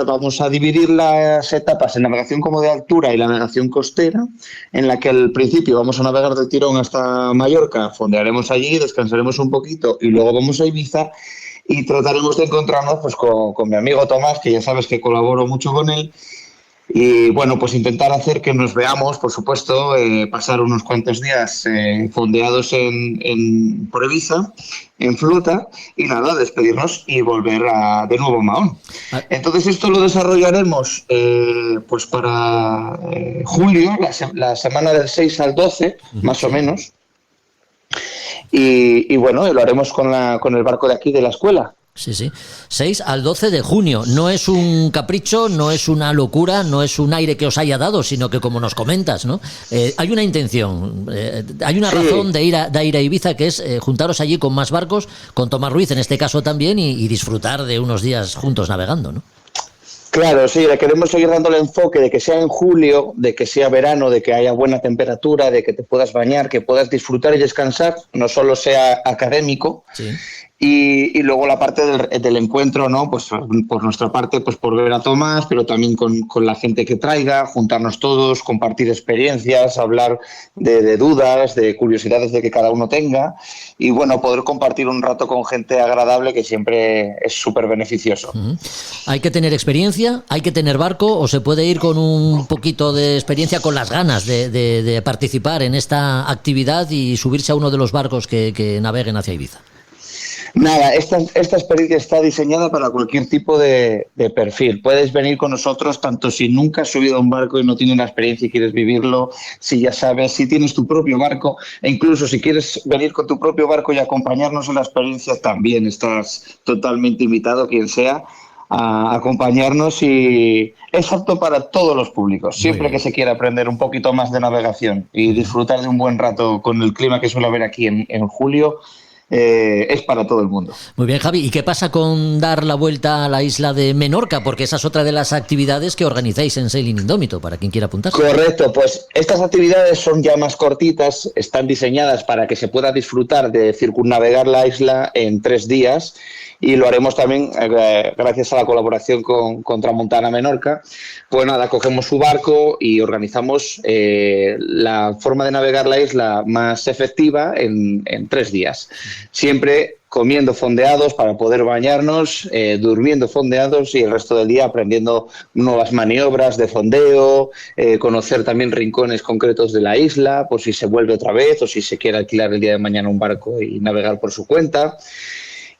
vamos a dividir las etapas en navegación como de altura y la navegación costera, en la que al principio vamos a navegar del tirón hasta Mallorca, fondearemos allí, descansaremos un poquito y luego vamos a Ibiza y trataremos de encontrarnos pues con mi amigo Tomás, que ya sabes que colaboro mucho con él. Y bueno, pues intentar hacer que nos veamos, por supuesto, pasar unos cuantos días fondeados por Ibiza, en flota, y nada, despedirnos y volver de nuevo a Mahón. Entonces esto lo desarrollaremos pues para julio, la semana del 6 al 12, más o menos. Y bueno, lo haremos con el barco de aquí de la escuela. Sí. 6 al 12 de junio. No es un capricho, no es una locura, no es un aire que os haya dado, sino que como nos comentas, ¿no? Hay una intención, hay una razón de ir a Ibiza, que es juntaros allí con más barcos, con Tomás Ruiz en este caso también, y disfrutar de unos días juntos navegando, ¿no? Claro, sí, le queremos seguir dando el enfoque de que sea en julio, de que sea verano, de que haya buena temperatura, de que te puedas bañar, que puedas disfrutar y descansar, no solo sea académico. Sí. Y luego la parte del encuentro, ¿no? Pues por nuestra parte, pues por ver a Tomás, pero también con la gente que traiga, juntarnos todos, compartir experiencias, hablar de dudas, de curiosidades de que cada uno tenga y bueno, poder compartir un rato con gente agradable que siempre es súper beneficioso. Hay que tener experiencia, hay que tener barco, o se puede ir con un poquito de experiencia, con las ganas de participar en esta actividad y subirse a uno de los barcos que naveguen hacia Ibiza. Nada, esta experiencia está diseñada para cualquier tipo de perfil. Puedes venir con nosotros tanto si nunca has subido a un barco y no tienes la experiencia y quieres vivirlo, si ya sabes, si tienes tu propio barco, e incluso si quieres venir con tu propio barco y acompañarnos en la experiencia, también estás totalmente invitado, quien sea, a acompañarnos, y es apto para todos los públicos, siempre que se quiera aprender un poquito más de navegación y disfrutar de un buen rato con el clima que suele haber aquí en julio. es para todo el mundo. Muy bien, Javi. ¿Y qué pasa con dar la vuelta a la isla de Menorca? Porque esa es otra de las actividades que organizáis en Sailing Indómito, para quien quiera apuntarse. Correcto, pues estas actividades son ya más cortitas, están diseñadas para que se pueda disfrutar de circunnavegar la isla en 3 días y lo haremos también gracias a la colaboración con Tramontana Menorca. Pues nada, cogemos su barco y organizamos la forma de navegar la isla más efectiva en 3 días. Siempre comiendo fondeados para poder bañarnos, durmiendo fondeados y el resto del día aprendiendo nuevas maniobras de fondeo, conocer también rincones concretos de la isla, por si se vuelve otra vez o si se quiere alquilar el día de mañana un barco y navegar por su cuenta.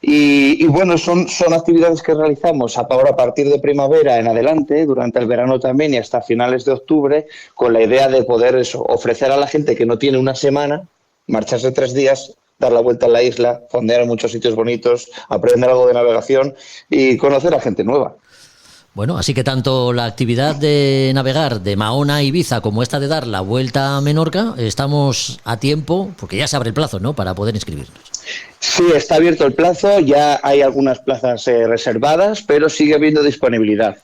Y bueno, son actividades que realizamos ahora a partir de primavera en adelante, durante el verano también y hasta finales de octubre, con la idea de poder ofrecer a la gente que no tiene una semana, marcharse 3 días, dar la vuelta a la isla, fondear en muchos sitios bonitos, aprender algo de navegación y conocer a gente nueva. Bueno, así que tanto la actividad de navegar de Mahón a Ibiza como esta de dar la vuelta a Menorca, estamos a tiempo, porque ya se abre el plazo, ¿no?, para poder inscribirnos. Sí, está abierto el plazo, ya hay algunas plazas reservadas, pero sigue habiendo disponibilidad.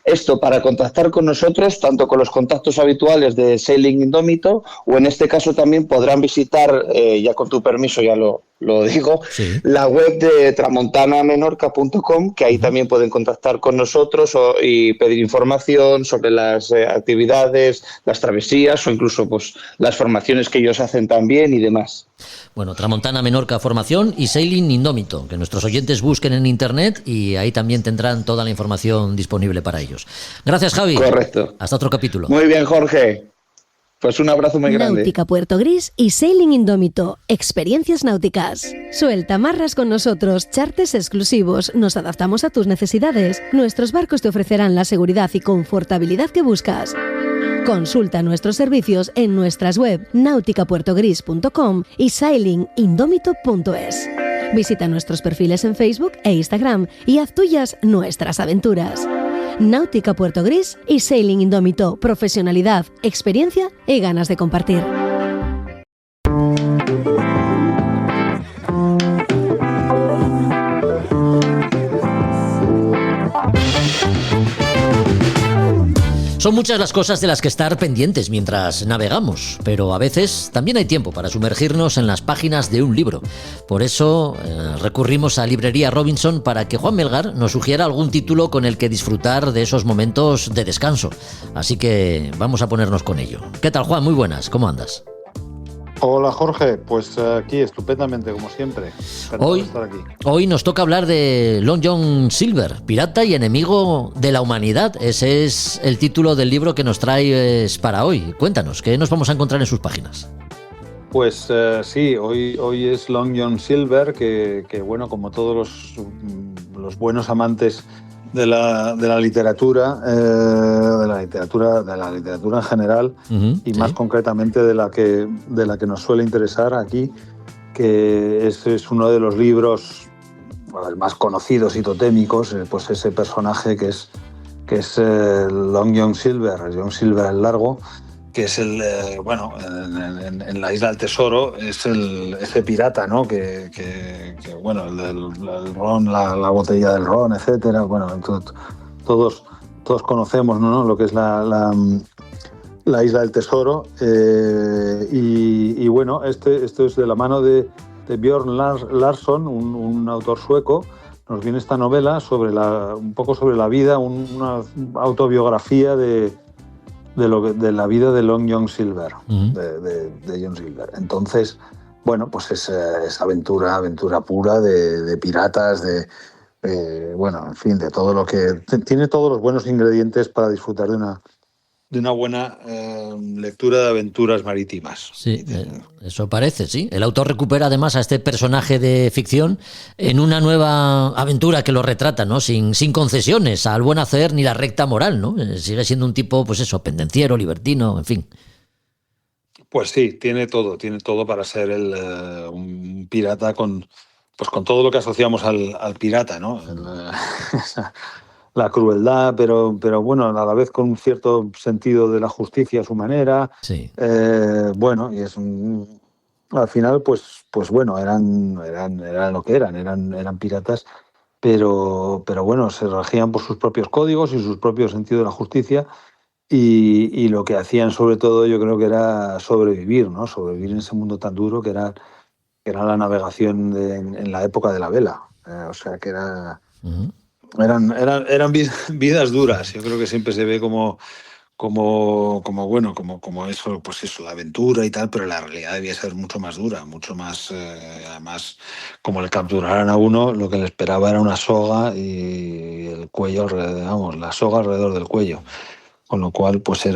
Esto para contactar con nosotros, tanto con los contactos habituales de Sailing Indómito, o en este caso también podrán visitar, ya con tu permiso ya lo digo, sí, la web de tramontanamenorca.com, que ahí también pueden contactar con nosotros y pedir información sobre las actividades, las travesías o incluso pues las formaciones que ellos hacen también y demás. Bueno, Tramontana Menorca Formación y Sailing Indómito, que nuestros oyentes busquen en internet y ahí también tendrán toda la información disponible para ellos. Gracias, Javi. Correcto. Hasta otro capítulo. Muy bien, Jorge. Pues un abrazo muy grande. Náutica Puerto Gris y Sailing Indómito. Experiencias náuticas. Suelta amarras con nosotros, charters exclusivos. Nos adaptamos a tus necesidades. Nuestros barcos te ofrecerán la seguridad y confortabilidad que buscas. Consulta nuestros servicios en nuestras web nauticapuertogris.com y sailingindómito.es. Visita nuestros perfiles en Facebook e Instagram y haz tuyas nuestras aventuras. Náutica Puerto Gris y Sailing Indómito. Profesionalidad, experiencia y ganas de compartir. Son muchas las cosas de las que estar pendientes mientras navegamos, pero a veces también hay tiempo para sumergirnos en las páginas de un libro. Por eso recurrimos a Librería Robinson para que Juan Melgar nos sugiera algún título con el que disfrutar de esos momentos de descanso. Así que vamos a ponernos con ello. ¿Qué tal, Juan? Muy buenas, ¿cómo andas? Hola, Jorge, pues aquí estupendamente, como siempre. Hoy nos toca hablar de Long John Silver, pirata y enemigo de la humanidad. Ese es el título del libro que nos traes para hoy. Cuéntanos, ¿qué nos vamos a encontrar en sus páginas? Pues sí, hoy es Long John Silver, que bueno, como todos los buenos amantes de la literatura, de la literatura en general, y más concretamente de la que nos suele interesar aquí, que es uno de los libros más conocidos y totémicos, pues ese personaje que es Long John Silver el Largo, que es en la Isla del Tesoro, es ese pirata, ¿no? Que bueno, el ron, la botella del ron, etcétera. Bueno, todos conocemos, ¿no?, lo que es la Isla del Tesoro. Y bueno, esto es de la mano de Björn Larsson, un autor sueco. Nos viene esta novela un poco sobre la vida, una autobiografía de la vida de Long John Silver, de John Silver. Entonces, bueno, pues es aventura pura de piratas, bueno, en fin, de todo lo que... Tiene todos los buenos ingredientes para disfrutar de una buena lectura de aventuras marítimas. Sí, eso parece, sí. El autor recupera además a este personaje de ficción en una nueva aventura que lo retrata, ¿no? Sin concesiones al buen hacer ni la recta moral, ¿no? Sigue siendo un tipo, pues eso, pendenciero, libertino, en fin. Pues sí, tiene todo para ser un pirata con todo lo que asociamos al pirata, ¿no? La crueldad, pero bueno, a la vez con un cierto sentido de la justicia a su manera. Sí. Bueno, y es un al final, pues bueno, eran lo que eran piratas, pero bueno, se regían por sus propios códigos y sus propios sentido de la justicia. Y lo que hacían sobre todo yo creo que era sobrevivir, ¿no? Sobrevivir en ese mundo tan duro que era la navegación en la época de la vela. O sea que eran vidas duras. Yo creo que siempre se ve como eso, pues eso, la aventura y tal, pero la realidad debía ser mucho más dura, mucho más, además, como le capturaran a uno, lo que le esperaba era una soga y el cuello, la soga alrededor del cuello. Con lo cual, pues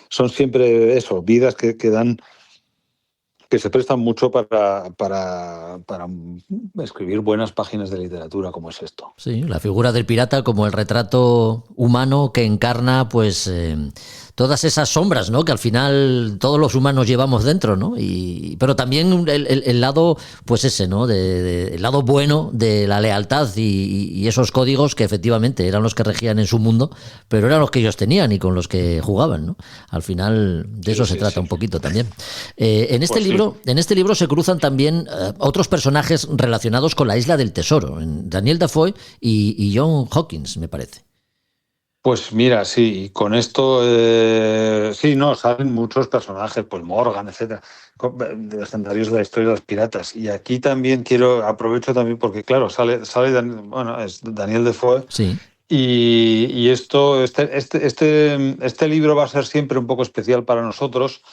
son siempre eso, vidas que se prestan mucho para escribir buenas páginas de literatura, como es esto. Sí, la figura del pirata como el retrato humano que encarna, pues, todas esas sombras, ¿no? Que al final todos los humanos llevamos dentro, ¿no? Pero también el lado, pues ese, ¿no? El lado bueno de la lealtad y esos códigos que efectivamente eran los que regían en su mundo, pero eran los que ellos tenían y con los que jugaban, ¿no? Al final de eso se trata un poquito también. En este libro se cruzan también otros personajes relacionados con la Isla del Tesoro, Daniel Defoe y John Hawkins, me parece. Pues mira, sí, con esto salen muchos personajes, pues Morgan, etcétera, legendarios de la historia de los piratas. Y aquí también aprovecho también porque, claro, es Daniel Defoe. Sí. Y este libro va a ser siempre un poco especial para nosotros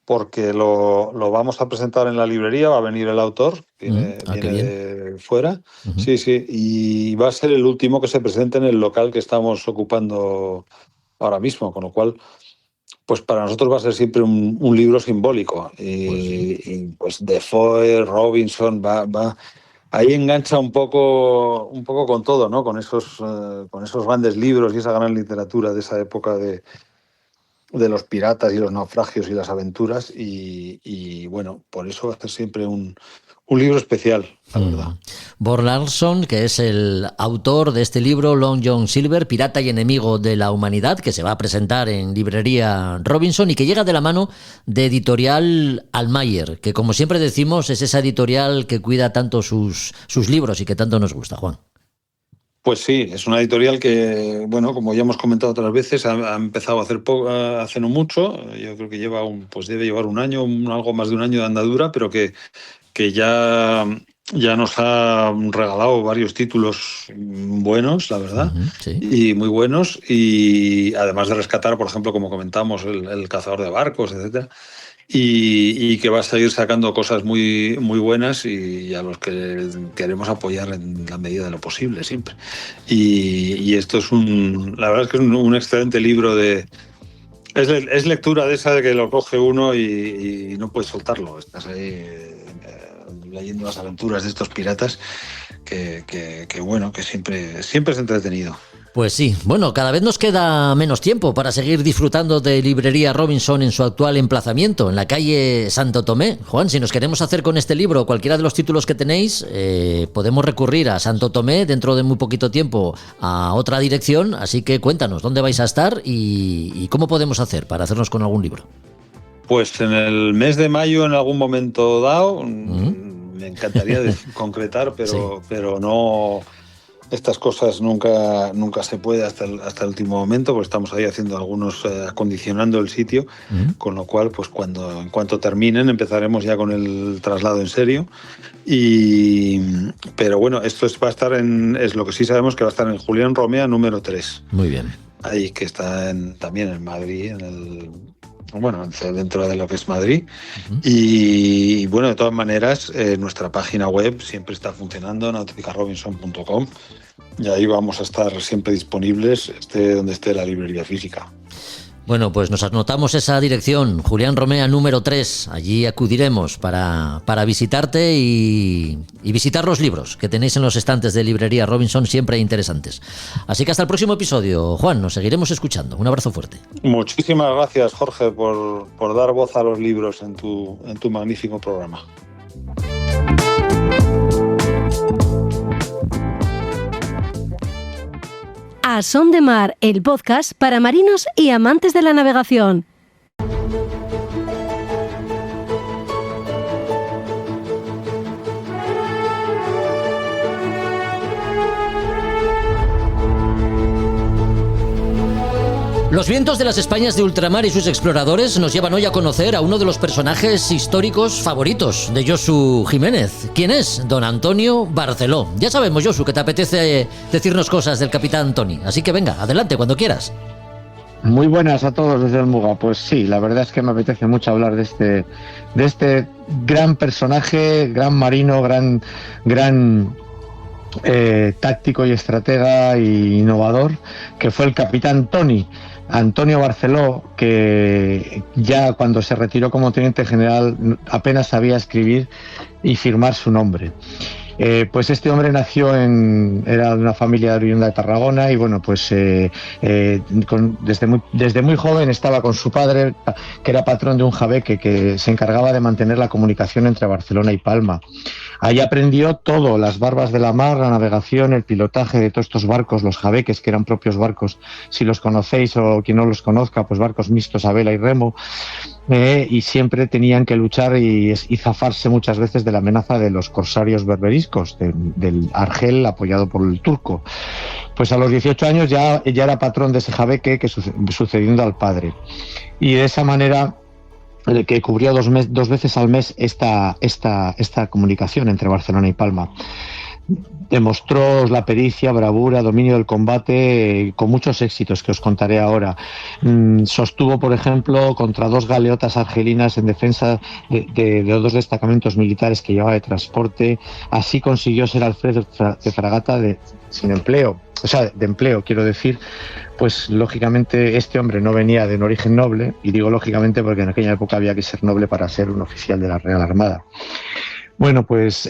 porque lo vamos a presentar en la librería, va a venir el autor, viene de fuera, sí, y va a ser el último que se presente en el local que estamos ocupando ahora mismo, con lo cual, pues para nosotros va a ser siempre un libro simbólico. Y pues Defoe, Robinson, ahí engancha un poco con todo, ¿no? Con esos grandes libros y esa gran literatura de esa época de los piratas y los naufragios y las aventuras y bueno, por eso va a ser siempre un libro especial, la verdad. Bjørn Larson, que es el autor de este libro, Long John Silver, Pirata y enemigo de la humanidad, que se va a presentar en librería Robinson y que llega de la mano de editorial Almayer, que como siempre decimos es esa editorial que cuida tanto sus libros y que tanto nos gusta, Juan. Pues sí, es una editorial que, bueno, como ya hemos comentado otras veces, ha empezado a hacer hace no mucho. Yo creo que debe llevar un año, algo más de un año de andadura, pero que ya nos ha regalado varios títulos buenos, la verdad, y muy buenos. Y además de rescatar, por ejemplo, como comentamos, el cazador de barcos, etcétera. Y que va a seguir sacando cosas muy, muy buenas y a los que queremos apoyar en la medida de lo posible siempre. Y esto es la verdad es que es un excelente libro es lectura de esa de que lo coge uno y no puedes soltarlo. Estás ahí leyendo las aventuras de estos piratas que siempre es entretenido. Pues sí, bueno, cada vez nos queda menos tiempo para seguir disfrutando de Librería Robinson en su actual emplazamiento, en la calle Santo Tomé. Juan, si nos queremos hacer con este libro cualquiera de los títulos que tenéis, podemos recurrir a Santo Tomé dentro de muy poquito tiempo a otra dirección, así que cuéntanos dónde vais a estar y cómo podemos hacer para hacernos con algún libro. Pues en el mes de mayo, en algún momento dado, me encantaría concretar, pero no... Estas cosas nunca se puede hasta el último momento, porque estamos ahí haciendo acondicionando el sitio, con lo cual, pues en cuanto terminen, empezaremos ya con el traslado en serio. Pero bueno, esto va a estar es lo que sí sabemos que va a estar en Julián Romea número 3. Muy bien. Ahí que está también en Madrid, dentro de lo que es Madrid. Y bueno, de todas maneras, nuestra página web siempre está funcionando, nauticarobinson.com, y ahí vamos a estar siempre disponibles, donde esté la librería física. Bueno, pues nos anotamos esa dirección, Julián Romea número 3. Allí acudiremos para visitarte y visitar los libros que tenéis en los estantes de Librería Robinson, siempre interesantes. Así que hasta el próximo episodio. Juan, nos seguiremos escuchando. Un abrazo fuerte. Muchísimas gracias, Jorge, por dar voz a los libros en tu magnífico programa. A Son de Mar, el podcast para marinos y amantes de la navegación. Los vientos de las Españas de ultramar y sus exploradores nos llevan hoy a conocer a uno de los personajes históricos favoritos de Josu Jiménez. ¿Quién es? Don Antonio Barceló. Ya sabemos, Josu, que te apetece decirnos cosas del capitán Tony, así que venga, adelante cuando quieras. Muy buenas a todos desde el Muga. Pues sí, la verdad es que me apetece mucho hablar de este gran personaje, gran marino, gran táctico y estratega e innovador, que fue el capitán Tony, Antonio Barceló, que ya cuando se retiró como teniente general apenas sabía escribir y firmar su nombre. Pues este hombre era de una familia oriunda de Tarragona y bueno, pues desde muy joven estaba con su padre, que era patrón de un jabeque que se encargaba de mantener la comunicación entre Barcelona y Palma. Ahí aprendió todo, las barbas de la mar, la navegación, el pilotaje de todos estos barcos, los jabeques, que eran propios barcos, si los conocéis o quien no los conozca, pues barcos mixtos a vela y remo, y siempre tenían que luchar y zafarse muchas veces de la amenaza de los corsarios berberiscos, del Argel apoyado por el turco. Pues a los 18 años ya era patrón de ese jabeque, sucediendo al padre. Y de esa manera que cubría dos veces al mes esta comunicación entre Barcelona y Palma. Demostró la pericia, bravura, dominio del combate, con muchos éxitos que os contaré ahora. Sostuvo, por ejemplo, contra 2 galeotas argelinas en defensa de 2 destacamentos militares que llevaba de transporte. Así consiguió ser alférez de fragata de empleo, quiero decir. Pues lógicamente este hombre no venía de un origen noble, y digo lógicamente porque en aquella época había que ser noble para ser un oficial de la Real Armada. Bueno, pues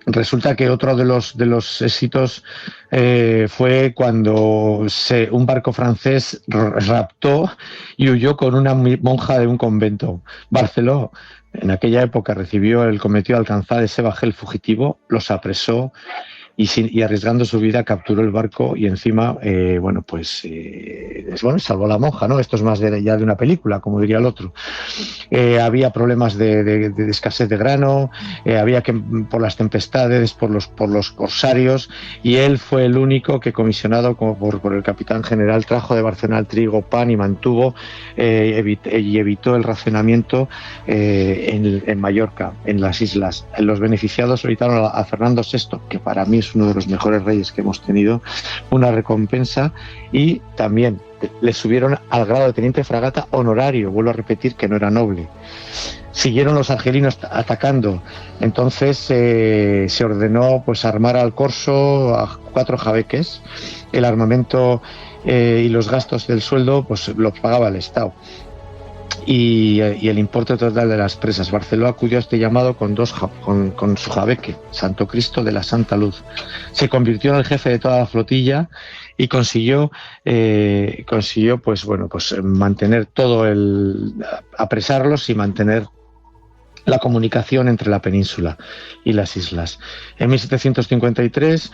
resulta que otro de los éxitos fue cuando un barco francés raptó y huyó con una monja de un convento. Barceló en aquella época cometió alcanzar ese bajel fugitivo, los apresó y arriesgando su vida capturó el barco y encima, salvó a la monja, ¿no? Esto es más ya de una película, como diría el otro. Había problemas de escasez de grano, había que por las tempestades, por los corsarios, y él fue el único que, comisionado como por el capitán general, trajo de Barcelona el trigo, pan y mantuvo y evitó el racionamiento en Mallorca, en las islas. Los beneficiados solicitaron a Fernando VI, que para mí es uno de los mejores reyes que hemos tenido, una recompensa, y también le subieron al grado de teniente fragata honorario. Vuelvo a repetir que no era noble. Siguieron los argelinos atacando, entonces se ordenó pues armar al corso a 4 jabeques. El armamento y los gastos del sueldo pues los pagaba el Estado. Y el importe total de las presas. Barceló acudió a este llamado con su jabeque, Santo Cristo de la Santa Luz. Se convirtió en el jefe de toda la flotilla y consiguió mantener apresarlos y mantener la comunicación entre la península y las islas. En 1753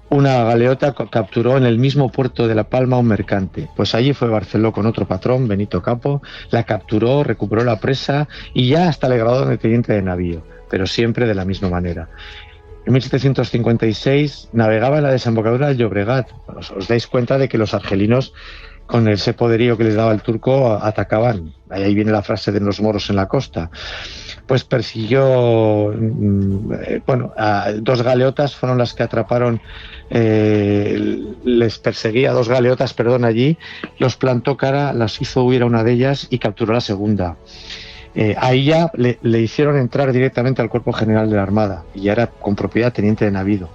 una galeota capturó en el mismo puerto de La Palma un mercante. Pues allí fue Barceló con otro patrón, Benito Capo, la capturó, recuperó la presa y ya hasta le graduó de teniente de navío, pero siempre de la misma manera. En 1756 navegaba en la desembocadura del Llobregat. Os dais cuenta de que los argelinos, con ese poderío que les daba el turco, atacaban. Ahí viene la frase de los moros en la costa. Pues persiguió, 2 galeotas fueron las que atraparon, les perseguía 2 galeotas, allí, los plantó cara, las hizo huir a una de ellas y capturó la segunda. Ahí ya le hicieron entrar directamente al cuerpo general de la Armada y ya era con propiedad teniente de navío.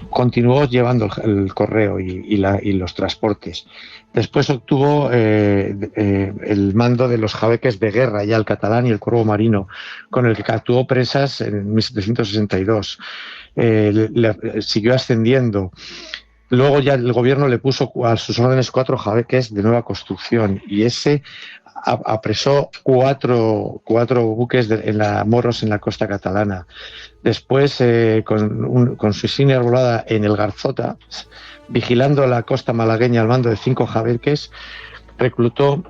Continuó llevando el correo y los transportes. Después obtuvo el mando de los jabeques de guerra, ya el Catalán y el Corvo Marino, con el que capturó presas en 1762. Siguió ascendiendo. Luego ya el gobierno le puso a sus órdenes 4 jabeques de nueva construcción y ese apresó 4 buques moros en la costa catalana. Después, con su insignia arbolada en el Garzota, vigilando la costa malagueña al mando de 5 jabeques, reclutó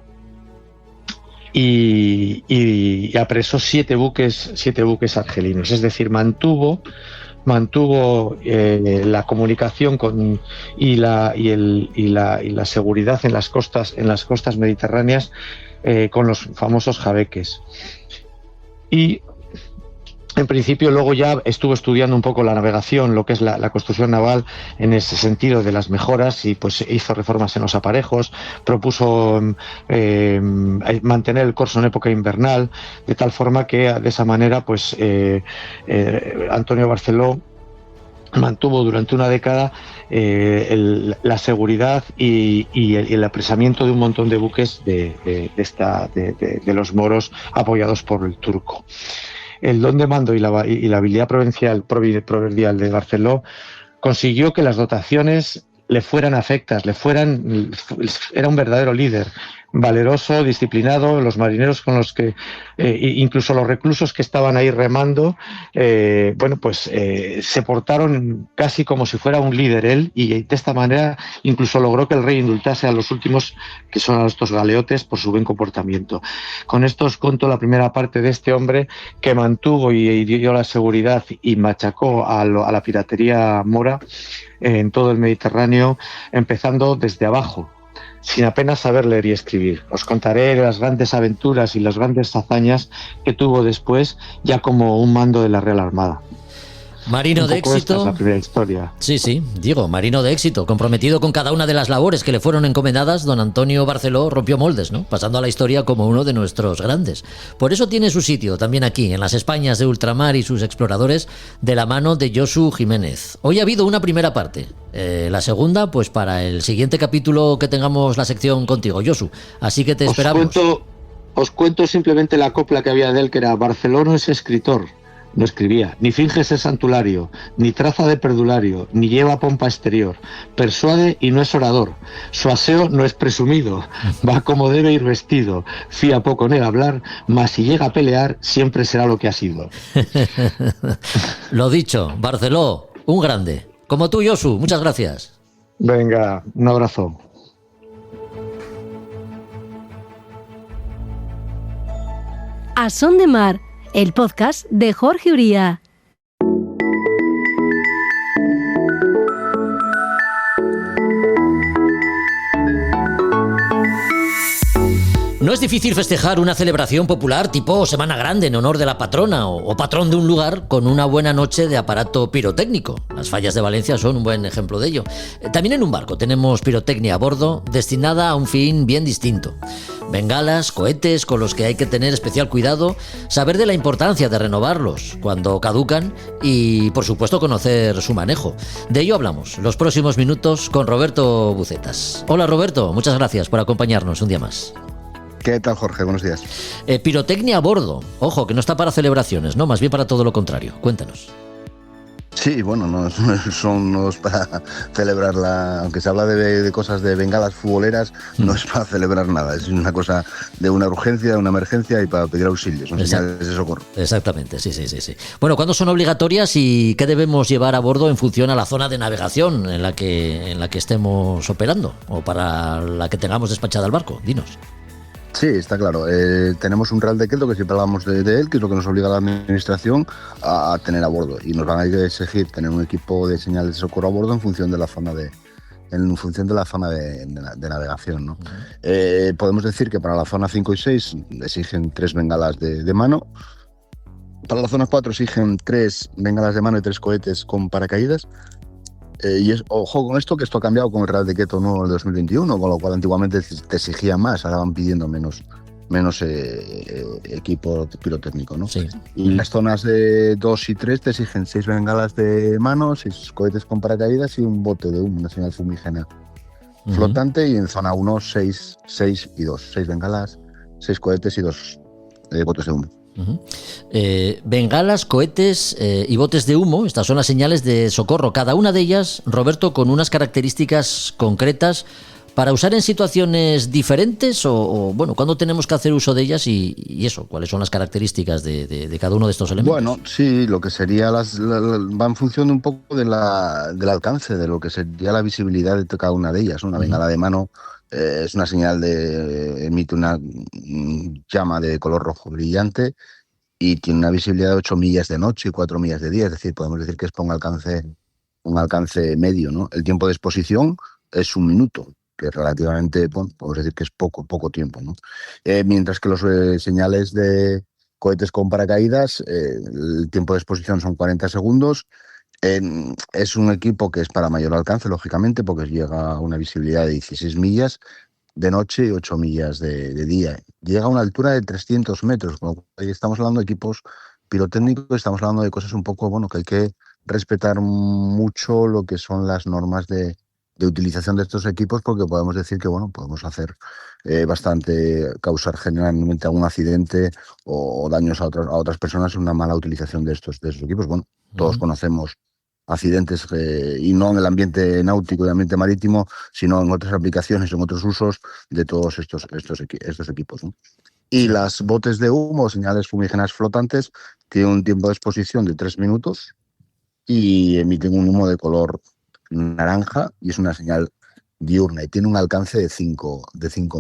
y apresó 7 buques argelinos. Es decir, mantuvo mantuvo la comunicación y la seguridad en las costas mediterráneas con los famosos jabeques. Y en principio luego ya estuvo estudiando un poco la navegación, lo que es la construcción naval en ese sentido de las mejoras, y pues hizo reformas en los aparejos, propuso mantener el corso en época invernal, de tal forma que de esa manera pues Antonio Barceló mantuvo durante una década la seguridad y el apresamiento de un montón de buques de los moros apoyados por el turco. El don de mando y la habilidad proverbial de Barceló consiguió que las dotaciones le fueran afectas, era un verdadero líder, valeroso, disciplinado. Los marineros con los que, incluso los reclusos que estaban ahí remando, se portaron casi como si fuera un líder él, y de esta manera incluso logró que el rey indultase a los últimos, que son a estos galeotes, por su buen comportamiento. Con esto os cuento la primera parte de este hombre que mantuvo y dio la seguridad y machacó a la piratería mora en todo el Mediterráneo, empezando desde abajo, sin apenas saber leer y escribir. Os contaré las grandes aventuras y las grandes hazañas que tuvo después, ya como un mando de la Real Armada. Marino de éxito. Esta es la primera historia. Sí, digo, marino de éxito, comprometido con cada una de las labores que le fueron encomendadas. Don Antonio Barceló rompió moldes, ¿no? Pasando a la historia como uno de nuestros grandes. Por eso tiene su sitio también aquí, en las Españas de ultramar y sus exploradores, de la mano de Josu Jiménez. Hoy ha habido una primera parte. La segunda, pues para el siguiente capítulo que tengamos la sección contigo, Josu. Así que te esperamos. Os cuento simplemente la copla que había de él, que era: Barceló no es escritor, no escribía, ni finge ser santulario, ni traza de perdulario, ni lleva pompa exterior, persuade y no es orador, su aseo no es presumido, va como debe ir vestido, fía poco en el hablar, mas si llega a pelear siempre será lo que ha sido. Lo dicho, Barceló, un grande. Como tú, Josu, muchas gracias. Venga, un abrazo. A Son de Mar, el podcast de Jorge Uría. No es difícil festejar una celebración popular tipo Semana Grande en honor de la patrona o patrón de un lugar con una buena noche de aparato pirotécnico. Las fallas de Valencia son un buen ejemplo de ello. También en un barco tenemos pirotecnia a bordo destinada a un fin bien distinto. Bengalas, cohetes con los que hay que tener especial cuidado, saber de la importancia de renovarlos cuando caducan y, por supuesto, conocer su manejo. De ello hablamos los próximos minutos con Roberto Bucetas. Hola, Roberto, muchas gracias por acompañarnos un día más. ¿Qué tal, Jorge? Buenos días. Pirotecnia a bordo. Ojo, que no está para celebraciones, ¿no? Más bien para todo lo contrario. Cuéntanos. Sí, bueno, no es para celebrar aunque se habla de cosas de bengalas futboleras, no es para celebrar nada, es una cosa de una urgencia, de una emergencia y para pedir auxilio, son señales de socorro. Exactamente, sí. Bueno, ¿cuándo son obligatorias y qué debemos llevar a bordo en función a la zona de navegación en la que estemos operando o para la que tengamos despachada el barco? Dinos. Sí, está claro. Tenemos un Real Decreto que siempre hablamos de él, que es lo que nos obliga a la administración a tener a bordo. Y nos van a exigir tener un equipo de señales de socorro a bordo en función de la zona de navegación, ¿no? Podemos decir que para la zona 5 y 6 exigen 3 bengalas de mano. Para la zona 4 exigen 3 bengalas de mano y 3 cohetes con paracaídas. Ojo con esto, que esto ha cambiado con el Real Decreto nuevo del 2021, con lo cual antiguamente te exigían más, ahora van pidiendo menos equipo pirotécnico, ¿no? Sí. Y las zonas de 2 y 3 te exigen 6 bengalas de mano, 6 cohetes con paracaídas y un bote de humo, una señal fumígena flotante. Y en zona 1, 6 y 2, 6 bengalas, 6 cohetes y 2 botes de humo. Bengalas, cohetes y botes de humo, estas son las señales de socorro, cada una de ellas, Roberto, con unas características concretas para usar en situaciones diferentes o bueno, ¿cuándo tenemos que hacer uso de ellas y eso? ¿Cuáles son las características de cada uno de estos elementos? Bueno, sí, lo que sería va en función un poco del alcance, de lo que sería la visibilidad de cada una de ellas. Una bengala de mano es una señal emite una llama de color rojo brillante, y tiene una visibilidad de 8 millas de noche y 4 millas de día, es decir, podemos decir que es para un alcance medio, ¿no? El tiempo de exposición es 1 minuto, que relativamente, bueno, podemos decir que es poco tiempo, ¿no? Mientras que los señales de cohetes con paracaídas, el tiempo de exposición son 40 segundos. Es un equipo que es para mayor alcance, lógicamente, porque llega a una visibilidad de 16 millas de noche y 8 millas de día. Llega a una altura de 300 metros, con lo cual ahí estamos hablando de equipos pirotécnicos, estamos hablando de cosas un poco, bueno, que hay que respetar mucho lo que son las normas de utilización de estos equipos, porque podemos decir que, bueno, podemos hacer causar generalmente algún accidente o daños a otras personas en una mala utilización de estos equipos. Bueno, todos conocemos accidentes y no en el ambiente náutico y ambiente marítimo, sino en otras aplicaciones, en otros usos de todos estos equipos, ¿no? Y las botes de humo, señales fumígenas flotantes, tienen un tiempo de exposición de 3 minutos y emiten un humo de color naranja y es una señal diurna y tiene un alcance de 5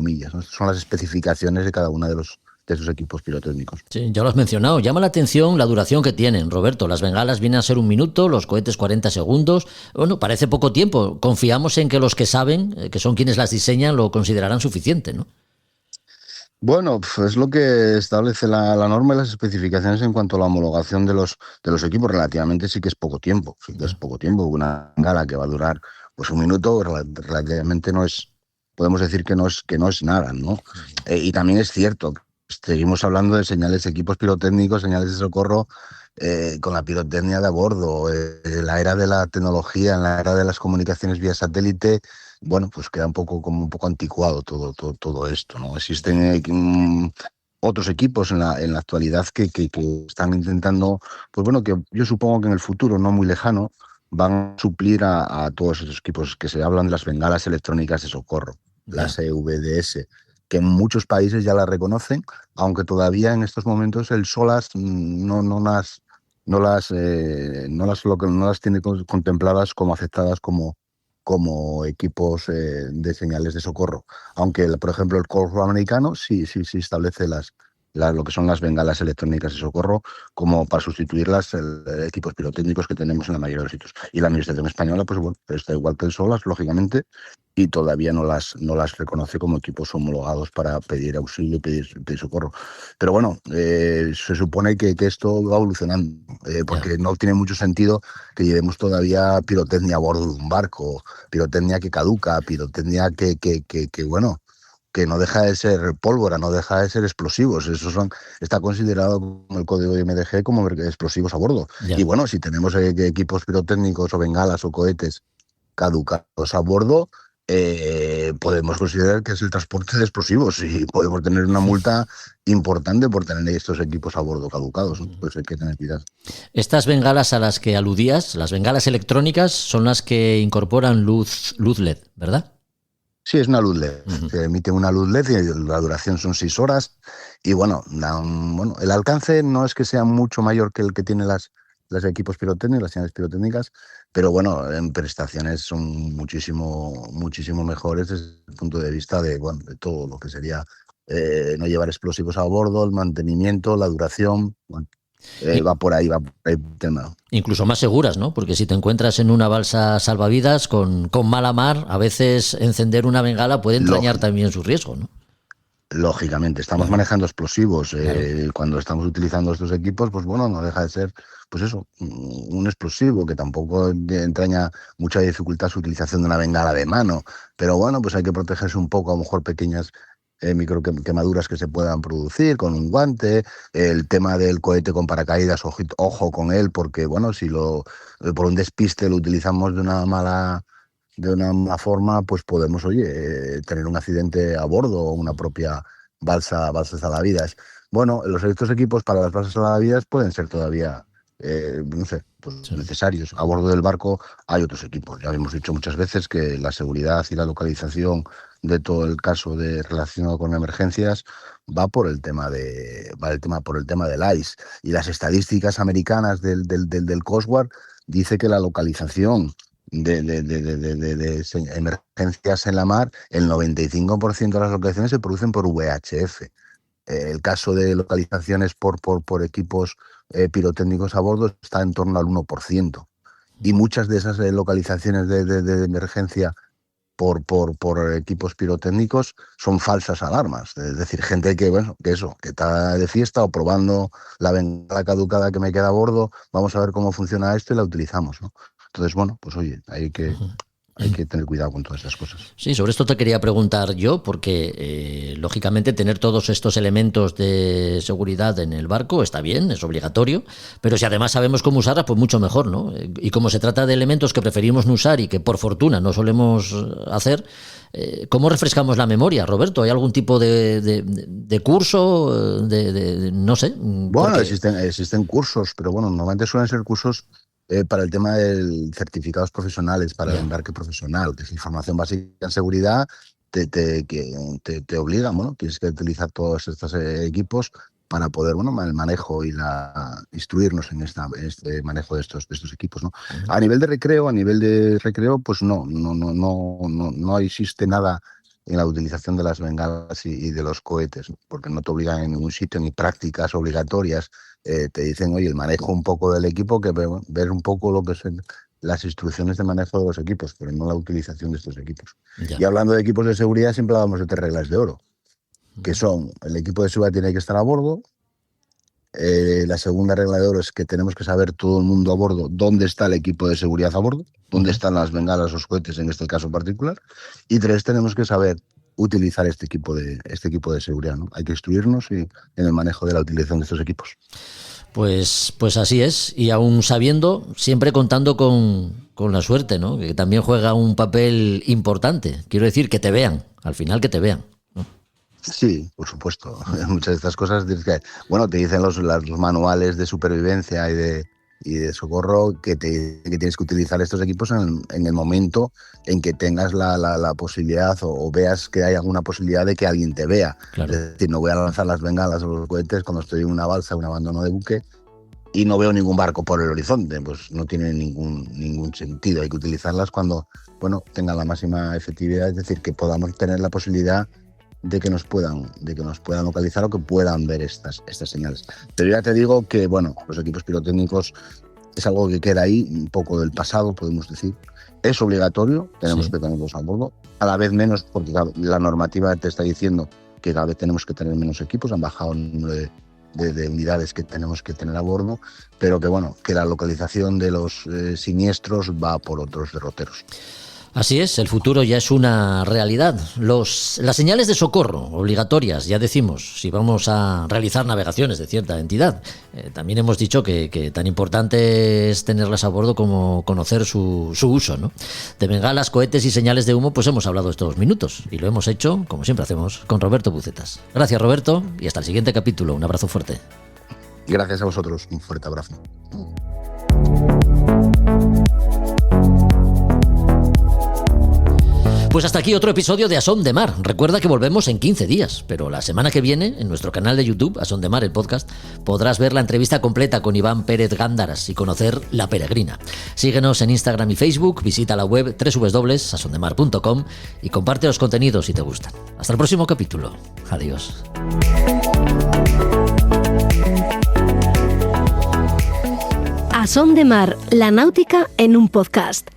millas, ¿no? Estas son las especificaciones de cada uno de esos equipos pirotécnicos. Sí, ya lo has mencionado. Llama la atención la duración que tienen, Roberto. Las bengalas vienen a ser 1 minuto, los cohetes 40 segundos. Bueno, parece poco tiempo. Confiamos en que los que saben, que son quienes las diseñan, lo considerarán suficiente, ¿no? Bueno, es lo que establece la norma y las especificaciones en cuanto a la homologación de los equipos. Relativamente sí que es poco tiempo. Sí que es poco tiempo. Una bengala que va a durar pues 1 minuto, relativamente no es, podemos decir que no es nada, ¿no? Y también es cierto, seguimos hablando de señales, equipos pirotécnicos, señales de socorro, con la pirotecnia de a bordo, en la era de la tecnología, en la era de las comunicaciones vía satélite. Bueno, pues queda un poco anticuado todo esto, ¿no? Existen otros equipos en la actualidad que están intentando, pues bueno, que yo supongo que en el futuro no muy lejano van a suplir a todos esos equipos que se hablan de las bengalas electrónicas de socorro, las EVDS, que en muchos países ya las reconocen, aunque todavía en estos momentos el SOLAS no las tiene contempladas como aceptadas como equipos de señales de socorro. Aunque, por ejemplo, el Corps americano sí establece lo que son las bengalas electrónicas de socorro como para sustituir los equipos pirotécnicos que tenemos en la mayoría de los sitios. Y la administración española, pues bueno, está igual que el SOLAS, lógicamente, y todavía no las reconoce como equipos homologados para pedir auxilio y pedir socorro. Pero bueno, se supone que esto va evolucionando, porque no tiene mucho sentido que llevemos todavía pirotecnia a bordo de un barco, pirotecnia que caduca, pirotecnia que bueno, que no deja de ser pólvora, no deja de ser explosivos. Está considerado como el código de MDG como explosivos a bordo. Y bueno, si tenemos equipos pirotécnicos o bengalas o cohetes caducados a bordo, podemos considerar que es el transporte de explosivos y podemos tener una multa importante por tener estos equipos a bordo caducados, ¿no? Pues hay que tener cuidado. Estas bengalas a las que aludías, las bengalas electrónicas, son las que incorporan luz LED, ¿verdad? Sí, es una luz LED. Se emite una luz LED y la duración son 6 horas. Y bueno, el alcance no es que sea mucho mayor que el que tienen los equipos pirotécnicos, las señales pirotécnicas, pero bueno, en prestaciones son muchísimo mejores desde el punto de vista de todo lo que sería no llevar explosivos a bordo, el mantenimiento, la duración. Bueno, va por ahí el tema. Incluso más seguras, ¿no? Porque si te encuentras en una balsa salvavidas con mala mar, a veces encender una bengala puede entrañar también su riesgo, ¿no? Lógicamente, estamos manejando explosivos. Cuando estamos utilizando estos equipos, pues bueno, no deja de ser, pues eso, un explosivo que tampoco entraña mucha dificultad su utilización de una bengala de mano. Pero bueno, pues hay que protegerse un poco, a lo mejor pequeñas micro quemaduras que se puedan producir con un guante. El tema del cohete con paracaídas, ojo con él, porque bueno, si por un despiste lo utilizamos de una mala forma, pues podemos, tener un accidente a bordo o una propia balsa salvavidas. Bueno, estos equipos para las balsas salvavidas pueden ser todavía, necesarios. A bordo del barco hay otros equipos. Ya hemos dicho muchas veces que la seguridad y la localización de todo el caso relacionado con emergencias va por el tema del ICE. Y las estadísticas americanas del Coast Guard dice que la localización de emergencias en la mar, el 95% de las localizaciones se producen por VHF. El caso de localizaciones por equipos pirotécnicos a bordo está en torno al 1%. Y muchas de esas localizaciones de emergencia por equipos pirotécnicos son falsas alarmas. Es decir, gente que está de fiesta o probando la bengala caducada que me queda a bordo, vamos a ver cómo funciona esto y la utilizamos, ¿no? Entonces, bueno, pues oye, hay que tener cuidado con todas estas cosas. Sí, sobre esto te quería preguntar yo, porque lógicamente tener todos estos elementos de seguridad en el barco está bien, es obligatorio, pero si además sabemos cómo usarlas, pues mucho mejor, ¿no? Y como se trata de elementos que preferimos no usar y que por fortuna no solemos hacer, ¿cómo refrescamos la memoria, Roberto? ¿Hay algún tipo de curso? No sé. Bueno, existen cursos, pero bueno, normalmente suelen ser cursos para el tema de certificados profesionales, para el embarque profesional, que es información básica en seguridad, te obligan, bueno, tienes que utilizar todos estos equipos para poder, bueno, el manejo y instruirnos en este manejo de estos equipos, ¿no? A nivel de recreo, pues no existe nada en la utilización de las bengalas y de los cohetes, porque no te obligan en ningún sitio, ni prácticas obligatorias. Te dicen, oye, el manejo un poco del equipo, que ver un poco lo que son las instrucciones de manejo de los equipos, pero no la utilización de estos equipos. Ya. Y hablando de equipos de seguridad, siempre hablamos de 3 reglas de oro, que son: el equipo de seguridad tiene que estar a bordo. La segunda regla de oro es que tenemos que saber todo el mundo a bordo dónde está el equipo de seguridad a bordo, dónde están las bengalas, los cohetes en este caso particular. Y 3, tenemos que saber utilizar este equipo de seguridad, ¿no? Hay que instruirnos en el manejo de la utilización de estos equipos. Pues así es, y aún sabiendo, siempre contando con la suerte, ¿no? Que también juega un papel importante. Quiero decir, que te vean, al final que te vean, ¿no? Sí, por supuesto. Muchas de estas cosas te dicen los manuales de supervivencia y de socorro que tienes que utilizar estos equipos en el momento en que tengas la posibilidad o veas que hay alguna posibilidad de que alguien te vea. Claro. Es decir, no voy a lanzar las bengalas o los cohetes cuando estoy en una balsa, un abandono de buque, y no veo ningún barco por el horizonte. Pues no tiene ningún sentido. Hay que utilizarlas cuando, bueno, tengan la máxima efectividad, es decir, que podamos tener la posibilidad de que nos puedan localizar o que puedan ver estas señales. Pero ya te digo que, bueno, los equipos pirotécnicos es algo que queda ahí, un poco del pasado, podemos decir. Es obligatorio, tenemos que tenerlos a bordo, a la vez menos, porque la normativa te está diciendo que cada vez tenemos que tener menos equipos, han bajado el número de unidades que tenemos que tener a bordo, pero que, bueno, que la localización de los siniestros va por otros derroteros. Así es, el futuro ya es una realidad. Las señales de socorro obligatorias, ya decimos, si vamos a realizar navegaciones de cierta entidad. También hemos dicho que tan importante es tenerlas a bordo como conocer su uso, ¿no? De bengalas, cohetes y señales de humo, pues hemos hablado estos minutos y lo hemos hecho, como siempre hacemos, con Roberto Bucetas. Gracias, Roberto, y hasta el siguiente capítulo. Un abrazo fuerte. Gracias a vosotros, un fuerte abrazo. Pues hasta aquí otro episodio de A Son de Mar. Recuerda que volvemos en 15 días, pero la semana que viene, en nuestro canal de YouTube, A Son de Mar, el podcast, podrás ver la entrevista completa con Iván Pérez Gándaras y conocer La Peregrina. Síguenos en Instagram y Facebook, visita la web www.asondemar.com y comparte los contenidos si te gustan. Hasta el próximo capítulo. Adiós. A Son de Mar, la náutica en un podcast.